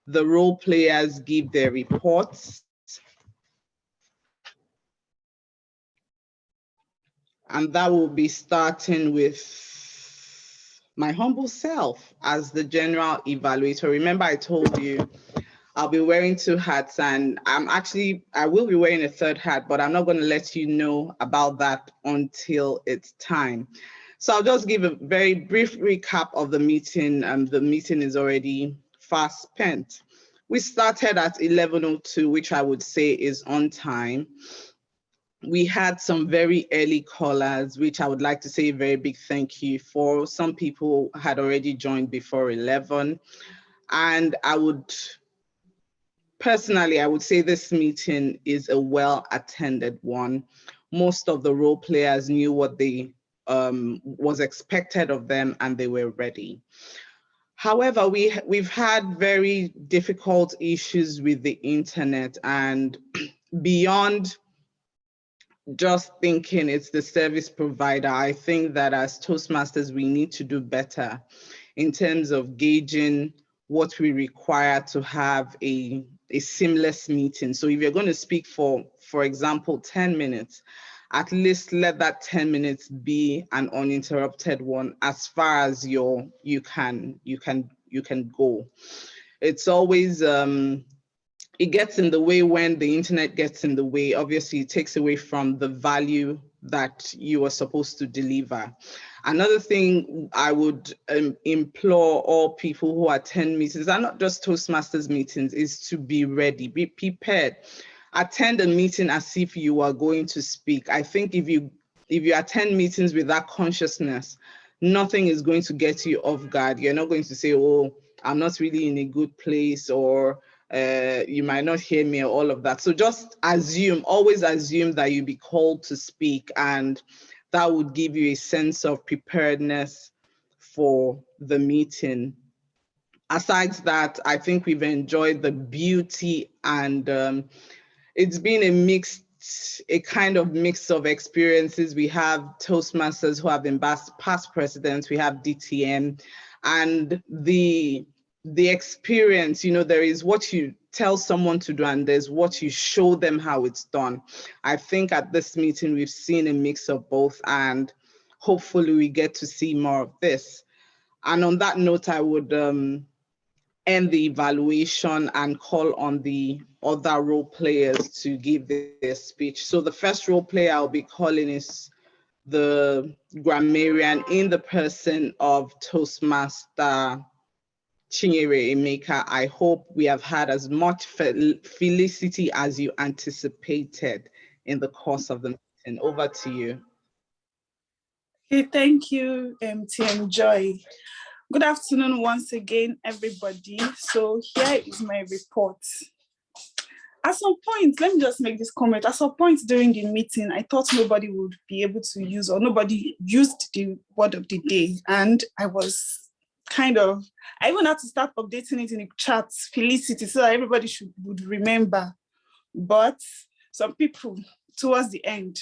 the role players give their reports? And that will be starting with my humble self as the general evaluator. Remember, I told you I'll be wearing 2 hats, and I will be wearing a 3rd hat, but I'm not going to let you know about that until it's time. So I'll just give a very brief recap of the meeting. The meeting is already fast spent. We started at 11:02, which I would say is on time. We had some very early callers, which I would like to say a very big thank you for. Some people had already joined before 11. And personally, I would say this meeting is a well-attended one. Most of the role players knew what was expected of them, and they were ready. However, we've had very difficult issues with the internet, and beyond just thinking it's the service provider, I think that as Toastmasters, we need to do better in terms of gauging what we require to have a seamless meeting. So if you're going to speak for example, 10 minutes, at least let that 10 minutes be an uninterrupted one as far as you can go. It's always it gets in the way when the internet gets in the way. Obviously, it takes away from the value that you are supposed to deliver. Another thing I would implore all people who attend meetings, and not just Toastmasters meetings, is to be ready, be prepared. Attend a meeting as if you are going to speak. I think if you attend meetings with that consciousness, nothing is going to get you off guard. You're not going to say, oh, I'm not really in a good place, or you might not hear me, or all of that. So just always assume that you'll be called to speak, and that would give you a sense of preparedness for the meeting. Aside that, I think we've enjoyed the beauty, and it's been a kind of mix of experiences. We have Toastmasters who have been past presidents, we have DTM, and the experience, there is what you tell someone to do and there's what you show them how it's done. I think at this meeting, we've seen a mix of both, and hopefully we get to see more of this. And on that note, I would end the evaluation and call on the other role players to give their speech. So the first role player I'll be calling is the grammarian in the person of Toastmaster Chinyere Emeka. I hope we have had as much felicity as you anticipated in the course of the meeting. Over to you. Okay, thank you, TM Joy. Good afternoon once again, everybody. So here is my report. At some point, let me just make this comment. At some point during the meeting, I thought nobody would be able to use, or nobody used the word of the day. And I was I even had to start updating it in the chat, Felicity, so that everybody would remember. But some people towards the end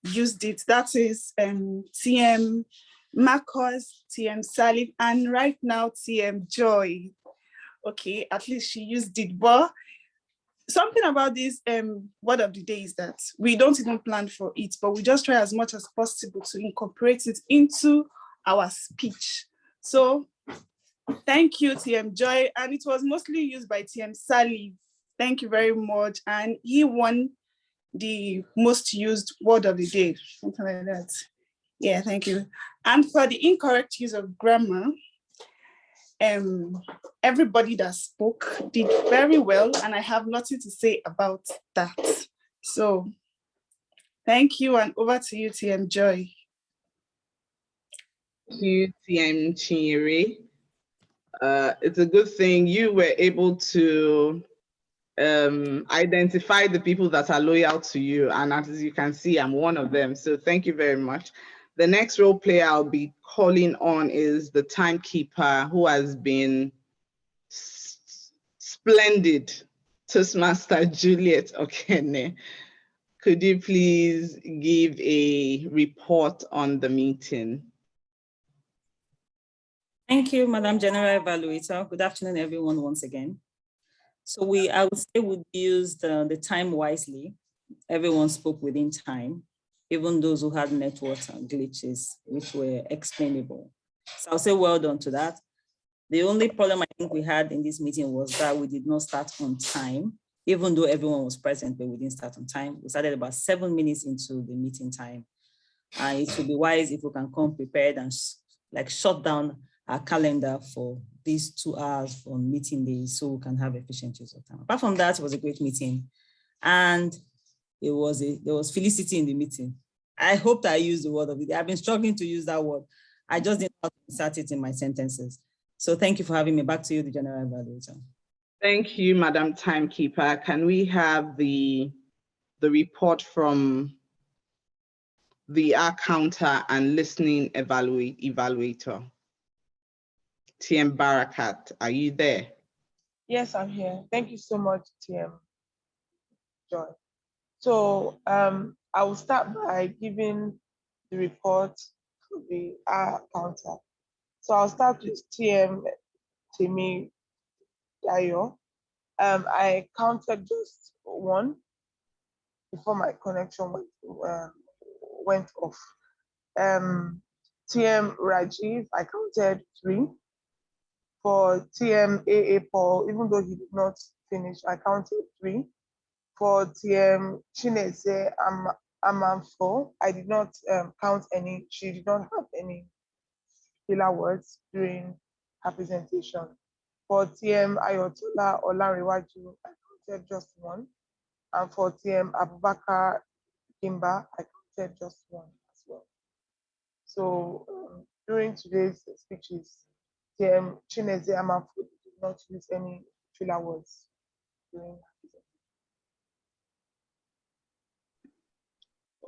used it. That is TM Marcos, TM Salif, and right now TM Joy. Okay, at least she used it. But something about this word of the day is that we don't even plan for it, but we just try as much as possible to incorporate it into our speech. So thank you, TM Joy. And it was mostly used by TM Salif. Thank you very much. And he won the most used word of the day, something like that. Yeah, thank you. And for the incorrect use of grammar, everybody that spoke did very well, and I have nothing to say about that. So thank you, and over to you, TM Joy. Thank you, TM Chinyere. It's a good thing you were able to identify the people that are loyal to you, and as you can see, I'm one of them. So thank you very much. The next role player I'll be calling on is the timekeeper, who has been splendid Toastmaster Juliet Okene, could you please give a report on the meeting? Thank you, Madam General Evaluator. Good afternoon, everyone, once again. So I would say we used the time wisely. Everyone spoke within time, even those who had network glitches, which were explainable. So I'll say well done to that. The only problem I think we had in this meeting was that we did not start on time, even though everyone was present, but we didn't start on time. We started about 7 minutes into the meeting time. And it would be wise if we can come prepared and like shut down our calendar for these 2 hours on meeting days so we can have efficient use of time. Apart from that, it was a great meeting. And there was felicity in the meeting. I hope that I used the word of it. I've been struggling to use that word. I just didn't know how to insert it in my sentences. So thank you for having me. Back to you, the General Evaluator. Thank you, Madam Timekeeper. Can we have the report from the counter and listening evaluator? TM Barakat, are you there? Yes, I'm here. Thank you so much, TM Joy. So I will start by giving the report to the counter. So I'll start with TM Timi Dayo. I counted just 1 before my connection went off. TM Rajiv, I counted 3. For TM AA Paul, even though he did not finish, I counted 3. For TM Chinese Amanfo, I did not count any. She did not have any filler words during her presentation. For TM Ayotola Olariwaju, I counted just 1. And for TM Abubakar Kimba, I counted just 1 as well. So during today's speeches, TM Chineze Amanfo did not use any filler words during her presentation.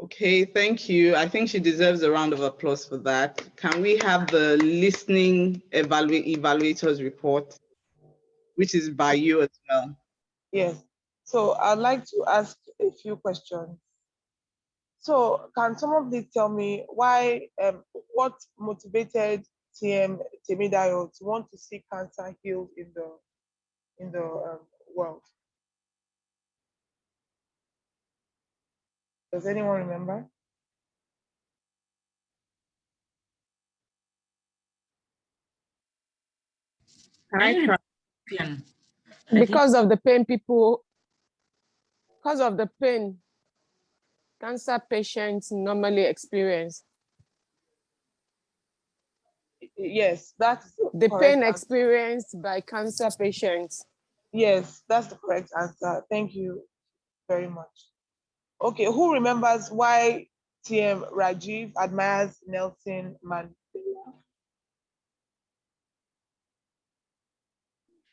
Okay, thank you. I think she deserves a round of applause for that. Can we have the listening evaluators report, which is by you as well? Yes. So I'd like to ask a few questions. So can someone please tell me why, what motivated TM Temidayo to want to see cancer healed in the world? Does anyone remember? Because of the pain cancer patients normally experience. Yes, that's the correct pain experienced by cancer patients. Yes, that's the correct answer. Thank you very much. Okay, who remembers why TM Rajiv admires Nelson Mandela?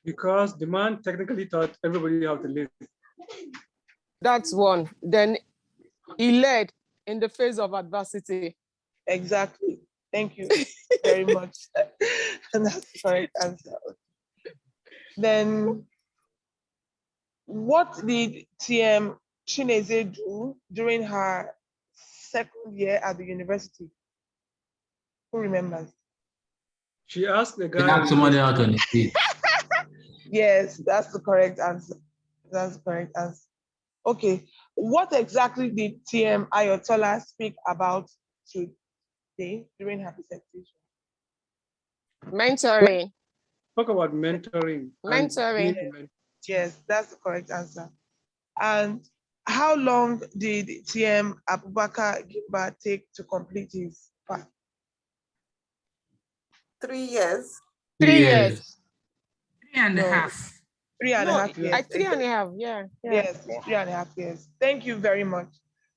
Because the man technically taught everybody how to live. That's one. Then he led in the face of adversity. Exactly. Thank you very much. And that's the correct answer. Then, what did TM Chineze do during her 2nd year at the university? Who remembers? She asked the guy. Somebody out on the street. Yes, that's the correct answer. That's the correct answer. Okay, what exactly did TM Ayotola speak about today during her presentation? Mentoring. Talk about mentoring. Mentoring. Yes, that's the correct answer. And how long did TM Abubakar Gimba take to complete his part? 3 years. 3 years. 3.5. 3.5 years. 3.5, yeah. Yes, 3.5 years. Thank you very much.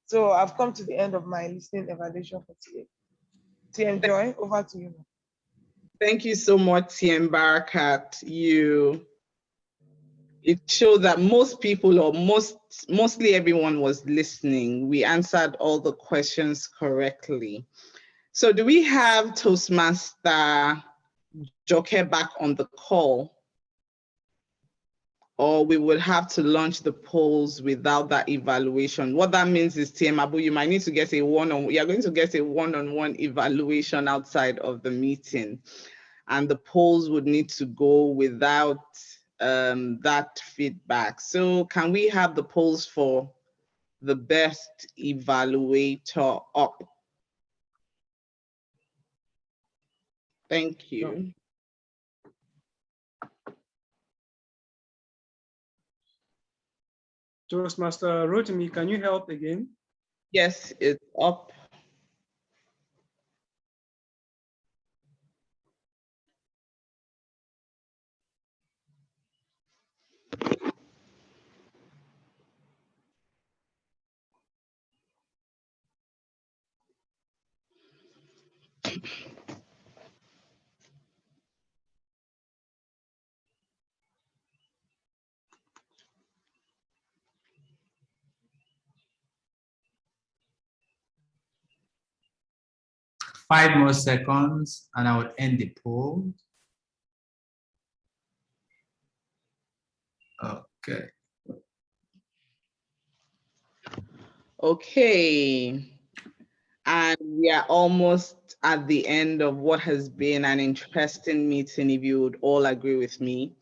So I've come to the end of my listening evaluation for today. TM Joy, over to you. Thank you so much, TM Barakat. It showed that most people, or mostly everyone, was listening. We answered all the questions correctly. So do we have Toastmaster Joke back on the call? or we would have to launch the polls without that evaluation. What that means is, TM Abu, you might need to get you're going to get a one-on-one evaluation outside of the meeting. And the polls would need to go without that feedback. So can we have the polls for the best evaluator up? Thank you. Toastmaster Rotimi, can you help again? Yes, it's up. Five more seconds and I will end the poll. Okay. Okay. And we are almost at the end of what has been an interesting meeting, if you would all agree with me.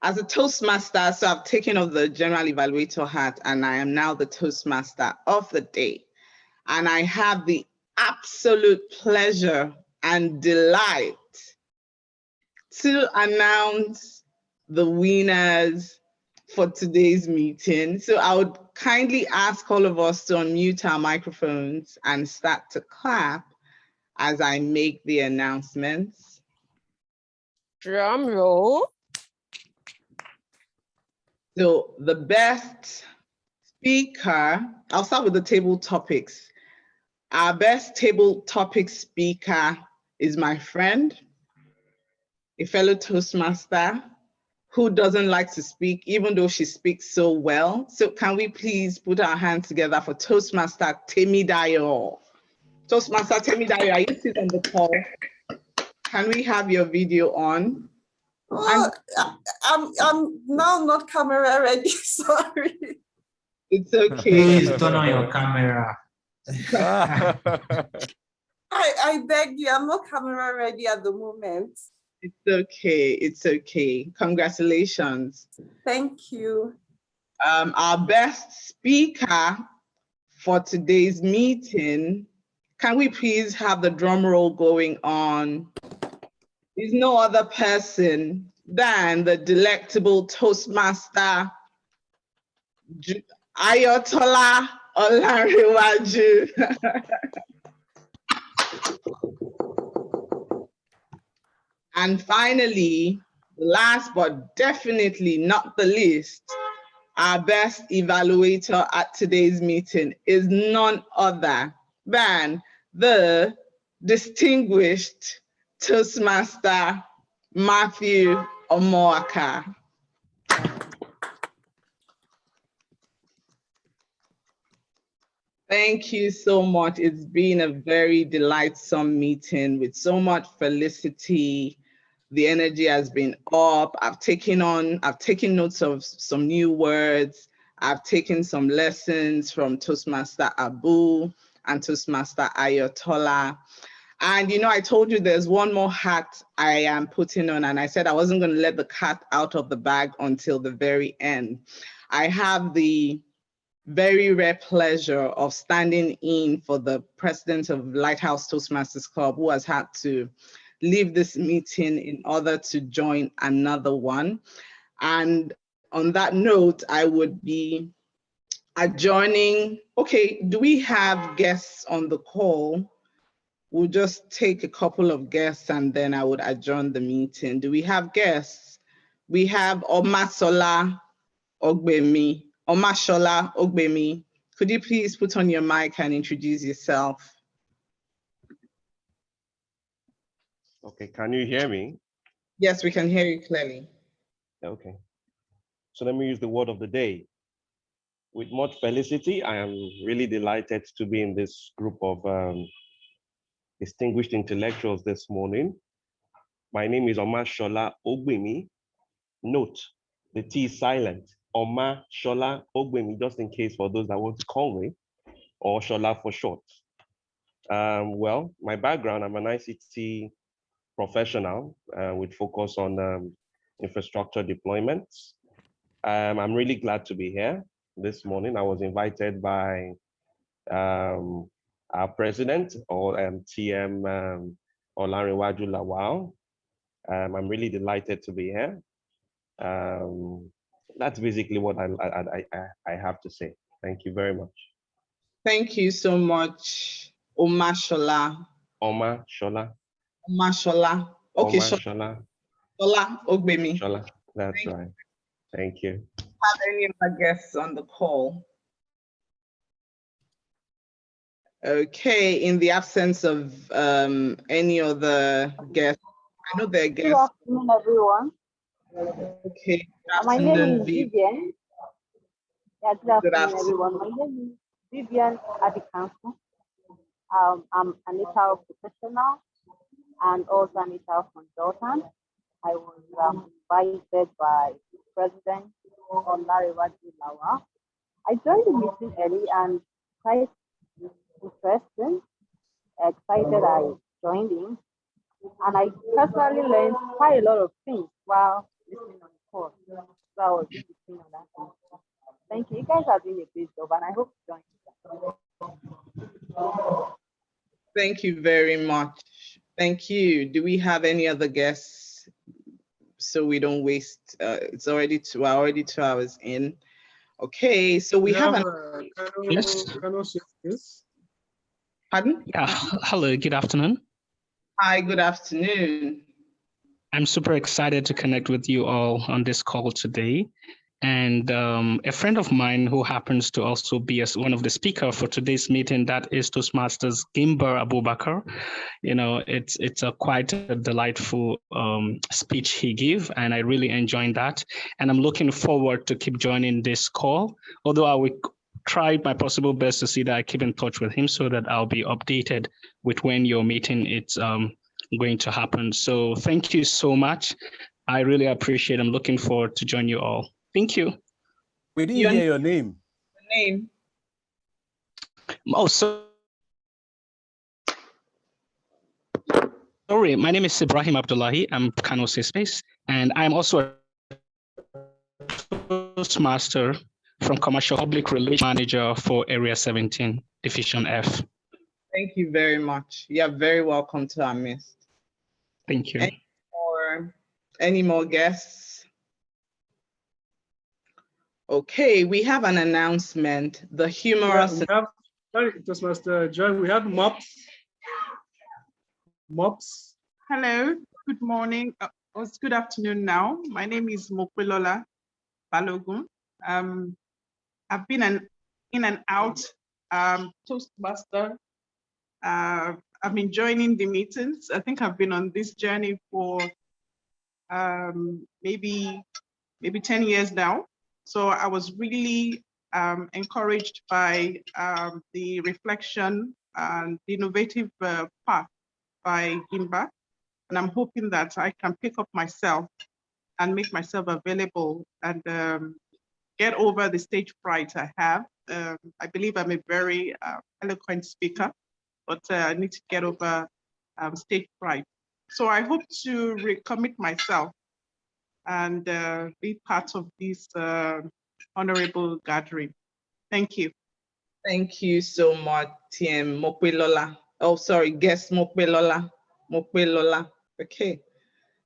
As a Toastmaster, so I've taken off the general evaluator hat and I am now the Toastmaster of the day. And I have the absolute pleasure and delight to announce the winners for today's meeting. So I would kindly ask all of us to unmute our microphones and start to clap as I make the announcements. Drum roll. So the best speaker, I'll start with the table topics. Our best table topic speaker is my friend, a fellow Toastmaster, who doesn't like to speak, even though she speaks so well. So can we please put our hands together for Toastmaster Temidayo? Toastmaster Temidayo, are you still on the call? Can we have your video on? Oh, I'm now not camera ready, sorry. It's okay. Please turn on your camera. I beg you, I'm not camera ready at the moment. It's okay, it's okay. Congratulations. Thank you. Our best speaker for today's meeting, can we please have the drum roll going on? Is no other person than the delectable Toastmaster, Ayotola Olanrewaju. And finally, last but definitely not the least, our best evaluator at today's meeting is none other than the distinguished Toastmaster Matthew Omoaka. Thank you so much. It's been a very delightsome meeting with so much felicity. The energy has been up. I've taken notes of some new words. I've taken some lessons from Toastmaster Abu and Toastmaster Ayotola. And I told you there's one more hat I am putting on, and I said I wasn't going to let the cat out of the bag until the very end. I have the very rare pleasure of standing in for the president of Lighthouse Toastmasters Club, who has had to leave this meeting in order to join another one. And on that note, I would be adjourning. Okay, do we have guests on the call? We'll just take a couple of guests and then I would adjourn the meeting. Do we have guests? We have Omasola Ogbemi. Omashola Ogbemi. Could you please put on your mic and introduce yourself? Okay, can you hear me? Yes, we can hear you clearly. Okay. So let me use the word of the day. With much felicity, I am really delighted to be in this group of distinguished intellectuals this morning. My name is Omashola Ogbemi. Note, The T is silent. Oma, Shola, Ogbemi, just in case for those that want to call me, or Shola for short. Well, my background, I'm an ICT professional with focus on infrastructure deployments. I'm really glad to be here this morning. I was invited by our president, or TM Olanrewaju Lawal. I'm really delighted to be here. That's basically what I have to say. Thank you very much. Thank you so much, Oma Shola. Oma Shola. Oma Shola. Okay, Oma Shola. Shola Ogbemi. Shola. That's right. Thank you. Have any other guests on the call? Okay, in the absence of any other guests, I know there are guests. Good afternoon, everyone. Okay, good My name afternoon, is Vivian. Yeah, good afternoon, everyone. My name is Vivian Adikansu. I'm an HR professional and also an HR consultant. I was invited by the President Olanrewaju Lawal. I joined the meeting early and quite interesting, excited I joined in. And I personally learned quite a lot of things while listening on the course. So I was listening on that. Thank you. You guys are doing a great job, and I hope you join. Thank you very much. Thank you. Do we have any other guests so we don't waste? It's already we're already 2 hours in. Okay, so we have Yes. Pardon? Yeah. Hello. Good afternoon. Hi. Good afternoon. I'm super excited to connect with you all on this call today. And a friend of mine who happens to also be one of the speakers for today's meeting, that is Toastmasters Gimber Abubakar. You know, it's a quite a delightful speech he gave, and I really enjoyed that. And I'm looking forward to keep joining this call, although I will try my possible best to see that I keep in touch with him so that I'll be updated with when your meeting is going to happen. So thank you so much. I really appreciate it. I'm looking forward to join you all. Thank you. We didn't hear your name. Name. Oh, sorry, my name is Ibrahim Abdullahi. I'm Kano Space, and I'm also a Toastmaster from Commercial Public Relations Manager for Area 17, Division F. Thank you very much. You're very welcome to our midst. Thank you. Any more guests? Okay, we have an announcement. The humorous. Yeah, sorry, Toastmaster Joy, we have Mops. Hello, good morning. It's good afternoon now. My name is Mokwelola Balogun. I've been in and out Toastmaster. I've been joining the meetings. I think I've been on this journey for maybe 10 years now. So I was really encouraged by the reflection and the innovative path by Gimba. And I'm hoping that I can pick up myself and make myself available and get over the stage fright I have. I believe I'm a very eloquent speaker, but I need to get over stage fright. So I hope to recommit myself and be part of this honorable gathering. Thank you. Thank you so much, TM Mokwelola. Oh, sorry, guest Mokwelola. Mokwelola. Okay.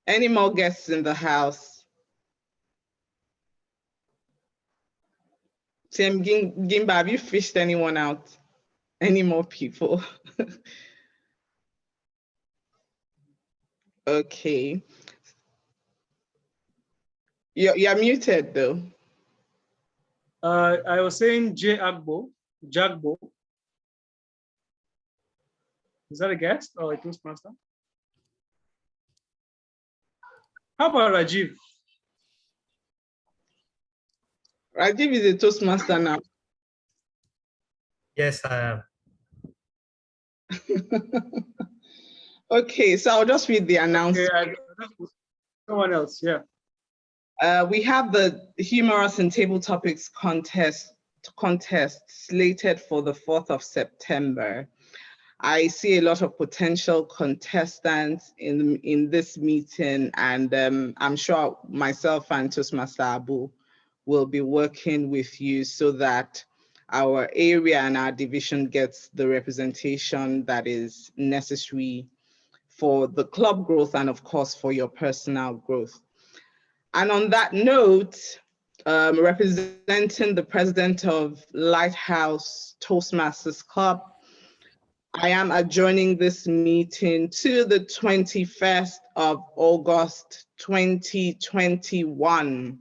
Any more guests in the house? TM Gimba, have you fished anyone out? Any more people? Okay. You're muted though. I was saying Jagbo. Is that a guest or a Toastmaster? How about Rajiv? Rajiv is a Toastmaster now. Yes, I am. Okay, so I'll just read the announcement. Okay, someone else, yeah. We have the Humorous and Table Topics contest slated for the 4th of September. I see a lot of potential contestants in this meeting, and I'm sure myself and Toastmaster Abu will be working with you so that our area and our division gets the representation that is necessary for the club growth and of course for your personal growth. And on that note, representing the president of Lighthouse Toastmasters Club, I am adjourning this meeting to the 21st of August, 2021.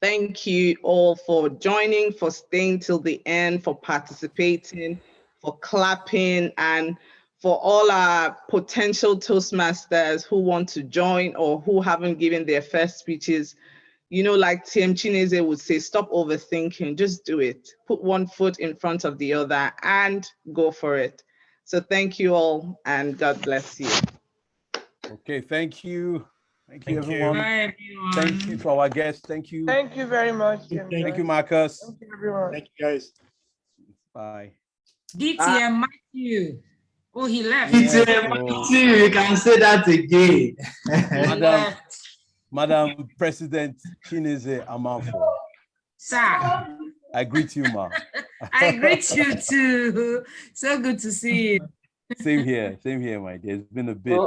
Thank you all for joining, for staying till the end, for participating, for clapping, and for all our potential Toastmasters who want to join or who haven't given their first speeches. You know, like TM Chineze would say, stop overthinking, just do it. Put one foot in front of the other and go for it. So thank you all and God bless you. Okay, thank you. Thank you, everyone. Bye, everyone. Thank you to our guests. Thank you. Thank you very much. Thank you, Marcus. Thank you, everyone. Thank you, guys. Bye. DTM Matthew. Oh, he left. DTM Matthew, you can say that again. Madam President Chineze Amanfo. Sir. I greet you, ma. I greet you too. So good to see you. Same here, my dear. It's been a bit.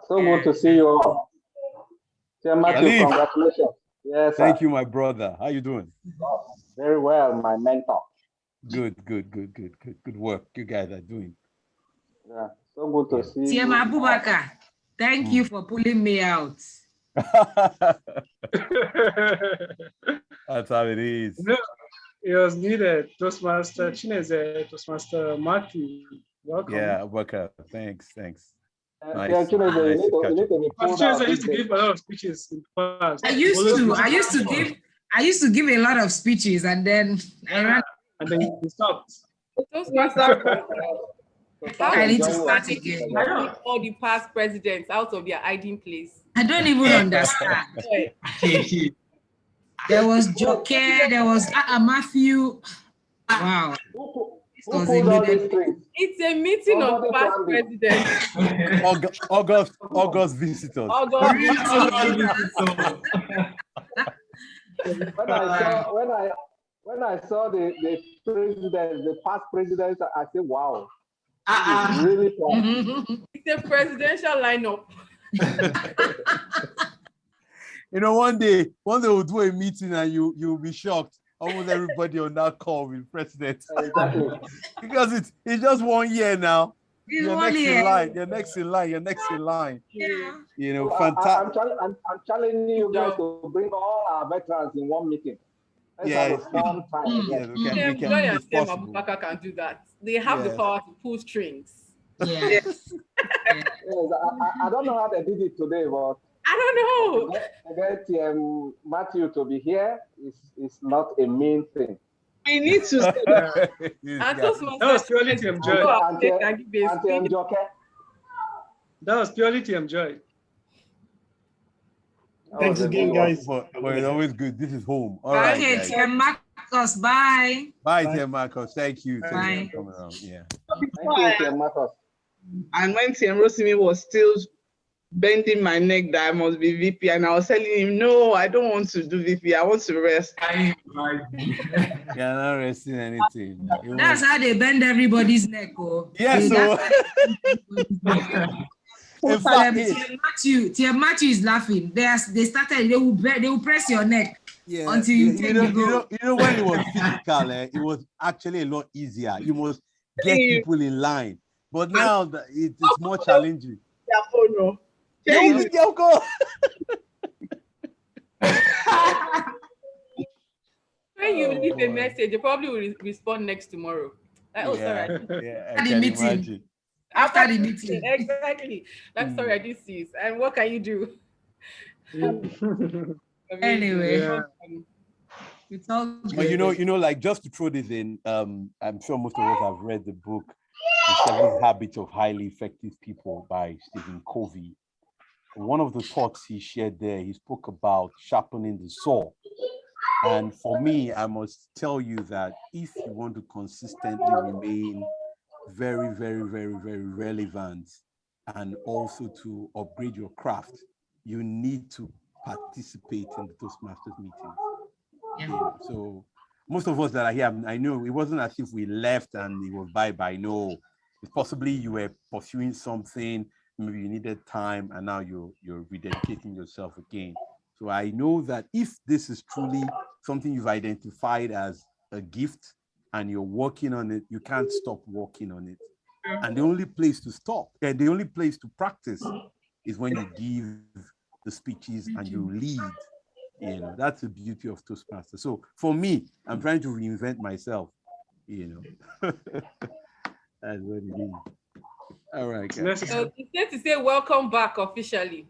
So good to see you all. Matthew, congratulations. Yes, thank you, my brother. How you doing? Very well, my mentor. Good work you guys are doing. Yeah, so good to see you. TM Abubakar, thank you for pulling me out. That's how it is. No, it was needed. Toastmaster Chineze, Toastmaster Matthew. Welcome. Yeah, Abubakar. Thanks. Nice. Chineze used to give a lot of speeches in the past. I used to give a lot of speeches, and then I ran. And then you stopped. I need to start again. I don't all the past presidents out of their hiding place. I don't even understand. There was Joke, there was Matthew. Wow. It's a meeting of past presidents. August visitors. When I saw the president, the past presidents, I said, wow. It's really fun. It's a presidential lineup. You know, one day we'll do a meeting and you'll be shocked. Almost everybody on that call with president. Exactly. Because it's just 1 year now. You're next in line. Yeah. You know, So fantastic. I'm challenging you guys to bring all our veterans in one meeting. Let's have a fun time. Joy and Sam Abubakar can do that. They have the power to pull strings. Yes. I don't know how they did it today, but I don't know. To get Matthew to be here is not a mean thing. We need to say that. That was purely to enjoy. That was purely to enjoy. Thanks again, guys. But it's always good. This is home. All Okay, right. TM Marcus, bye. Bye, TM Marcus. Thank you. Bye. Thank you for coming around. Yeah. Thank you, TM Marcus. And when TM Rosimi was still bending my neck that I must be VP, and I was telling him, no, I don't want to do VP. I want to rest. You're not resting anything. That's how they bend everybody's neck. Oh. Yes, In fact, TM Matthew is laughing. They started. They will press your neck until you take the goal. You know when it was physical, it was actually a lot easier. You must get people in line. But now that it's more challenging. When you leave a message, they probably will respond next tomorrow. Like, sorry. I can imagine. After the meeting. Exactly. Like, sorry, I did see. And what can you do? Anyway. It's all good. But you know, like just to throw this in, I'm sure most of us have read the book, The 7 Habits of Highly Effective People by Stephen Covey. one of the thoughts he shared there, he spoke about sharpening the saw. And for me, I must tell you that if you want to consistently remain very, very, very, very relevant and also to upgrade your craft, you need to participate in the Toastmasters meetings. Yeah. You know, so most of us that are here, I know it wasn't as if we left and it was bye-bye. No, it's possibly you were pursuing something, maybe you needed time, and now you're rededicating yourself again. So I know that if this is truly something you've identified as a gift and you're working on it, you can't stop working on it. And the only place to stop, and the only place to practice is when you give the speeches and you lead. You know, that's the beauty of Toastmasters. So for me, I'm trying to reinvent myself, you know. That's what it is. All right, guys. So it's safe to say welcome back officially.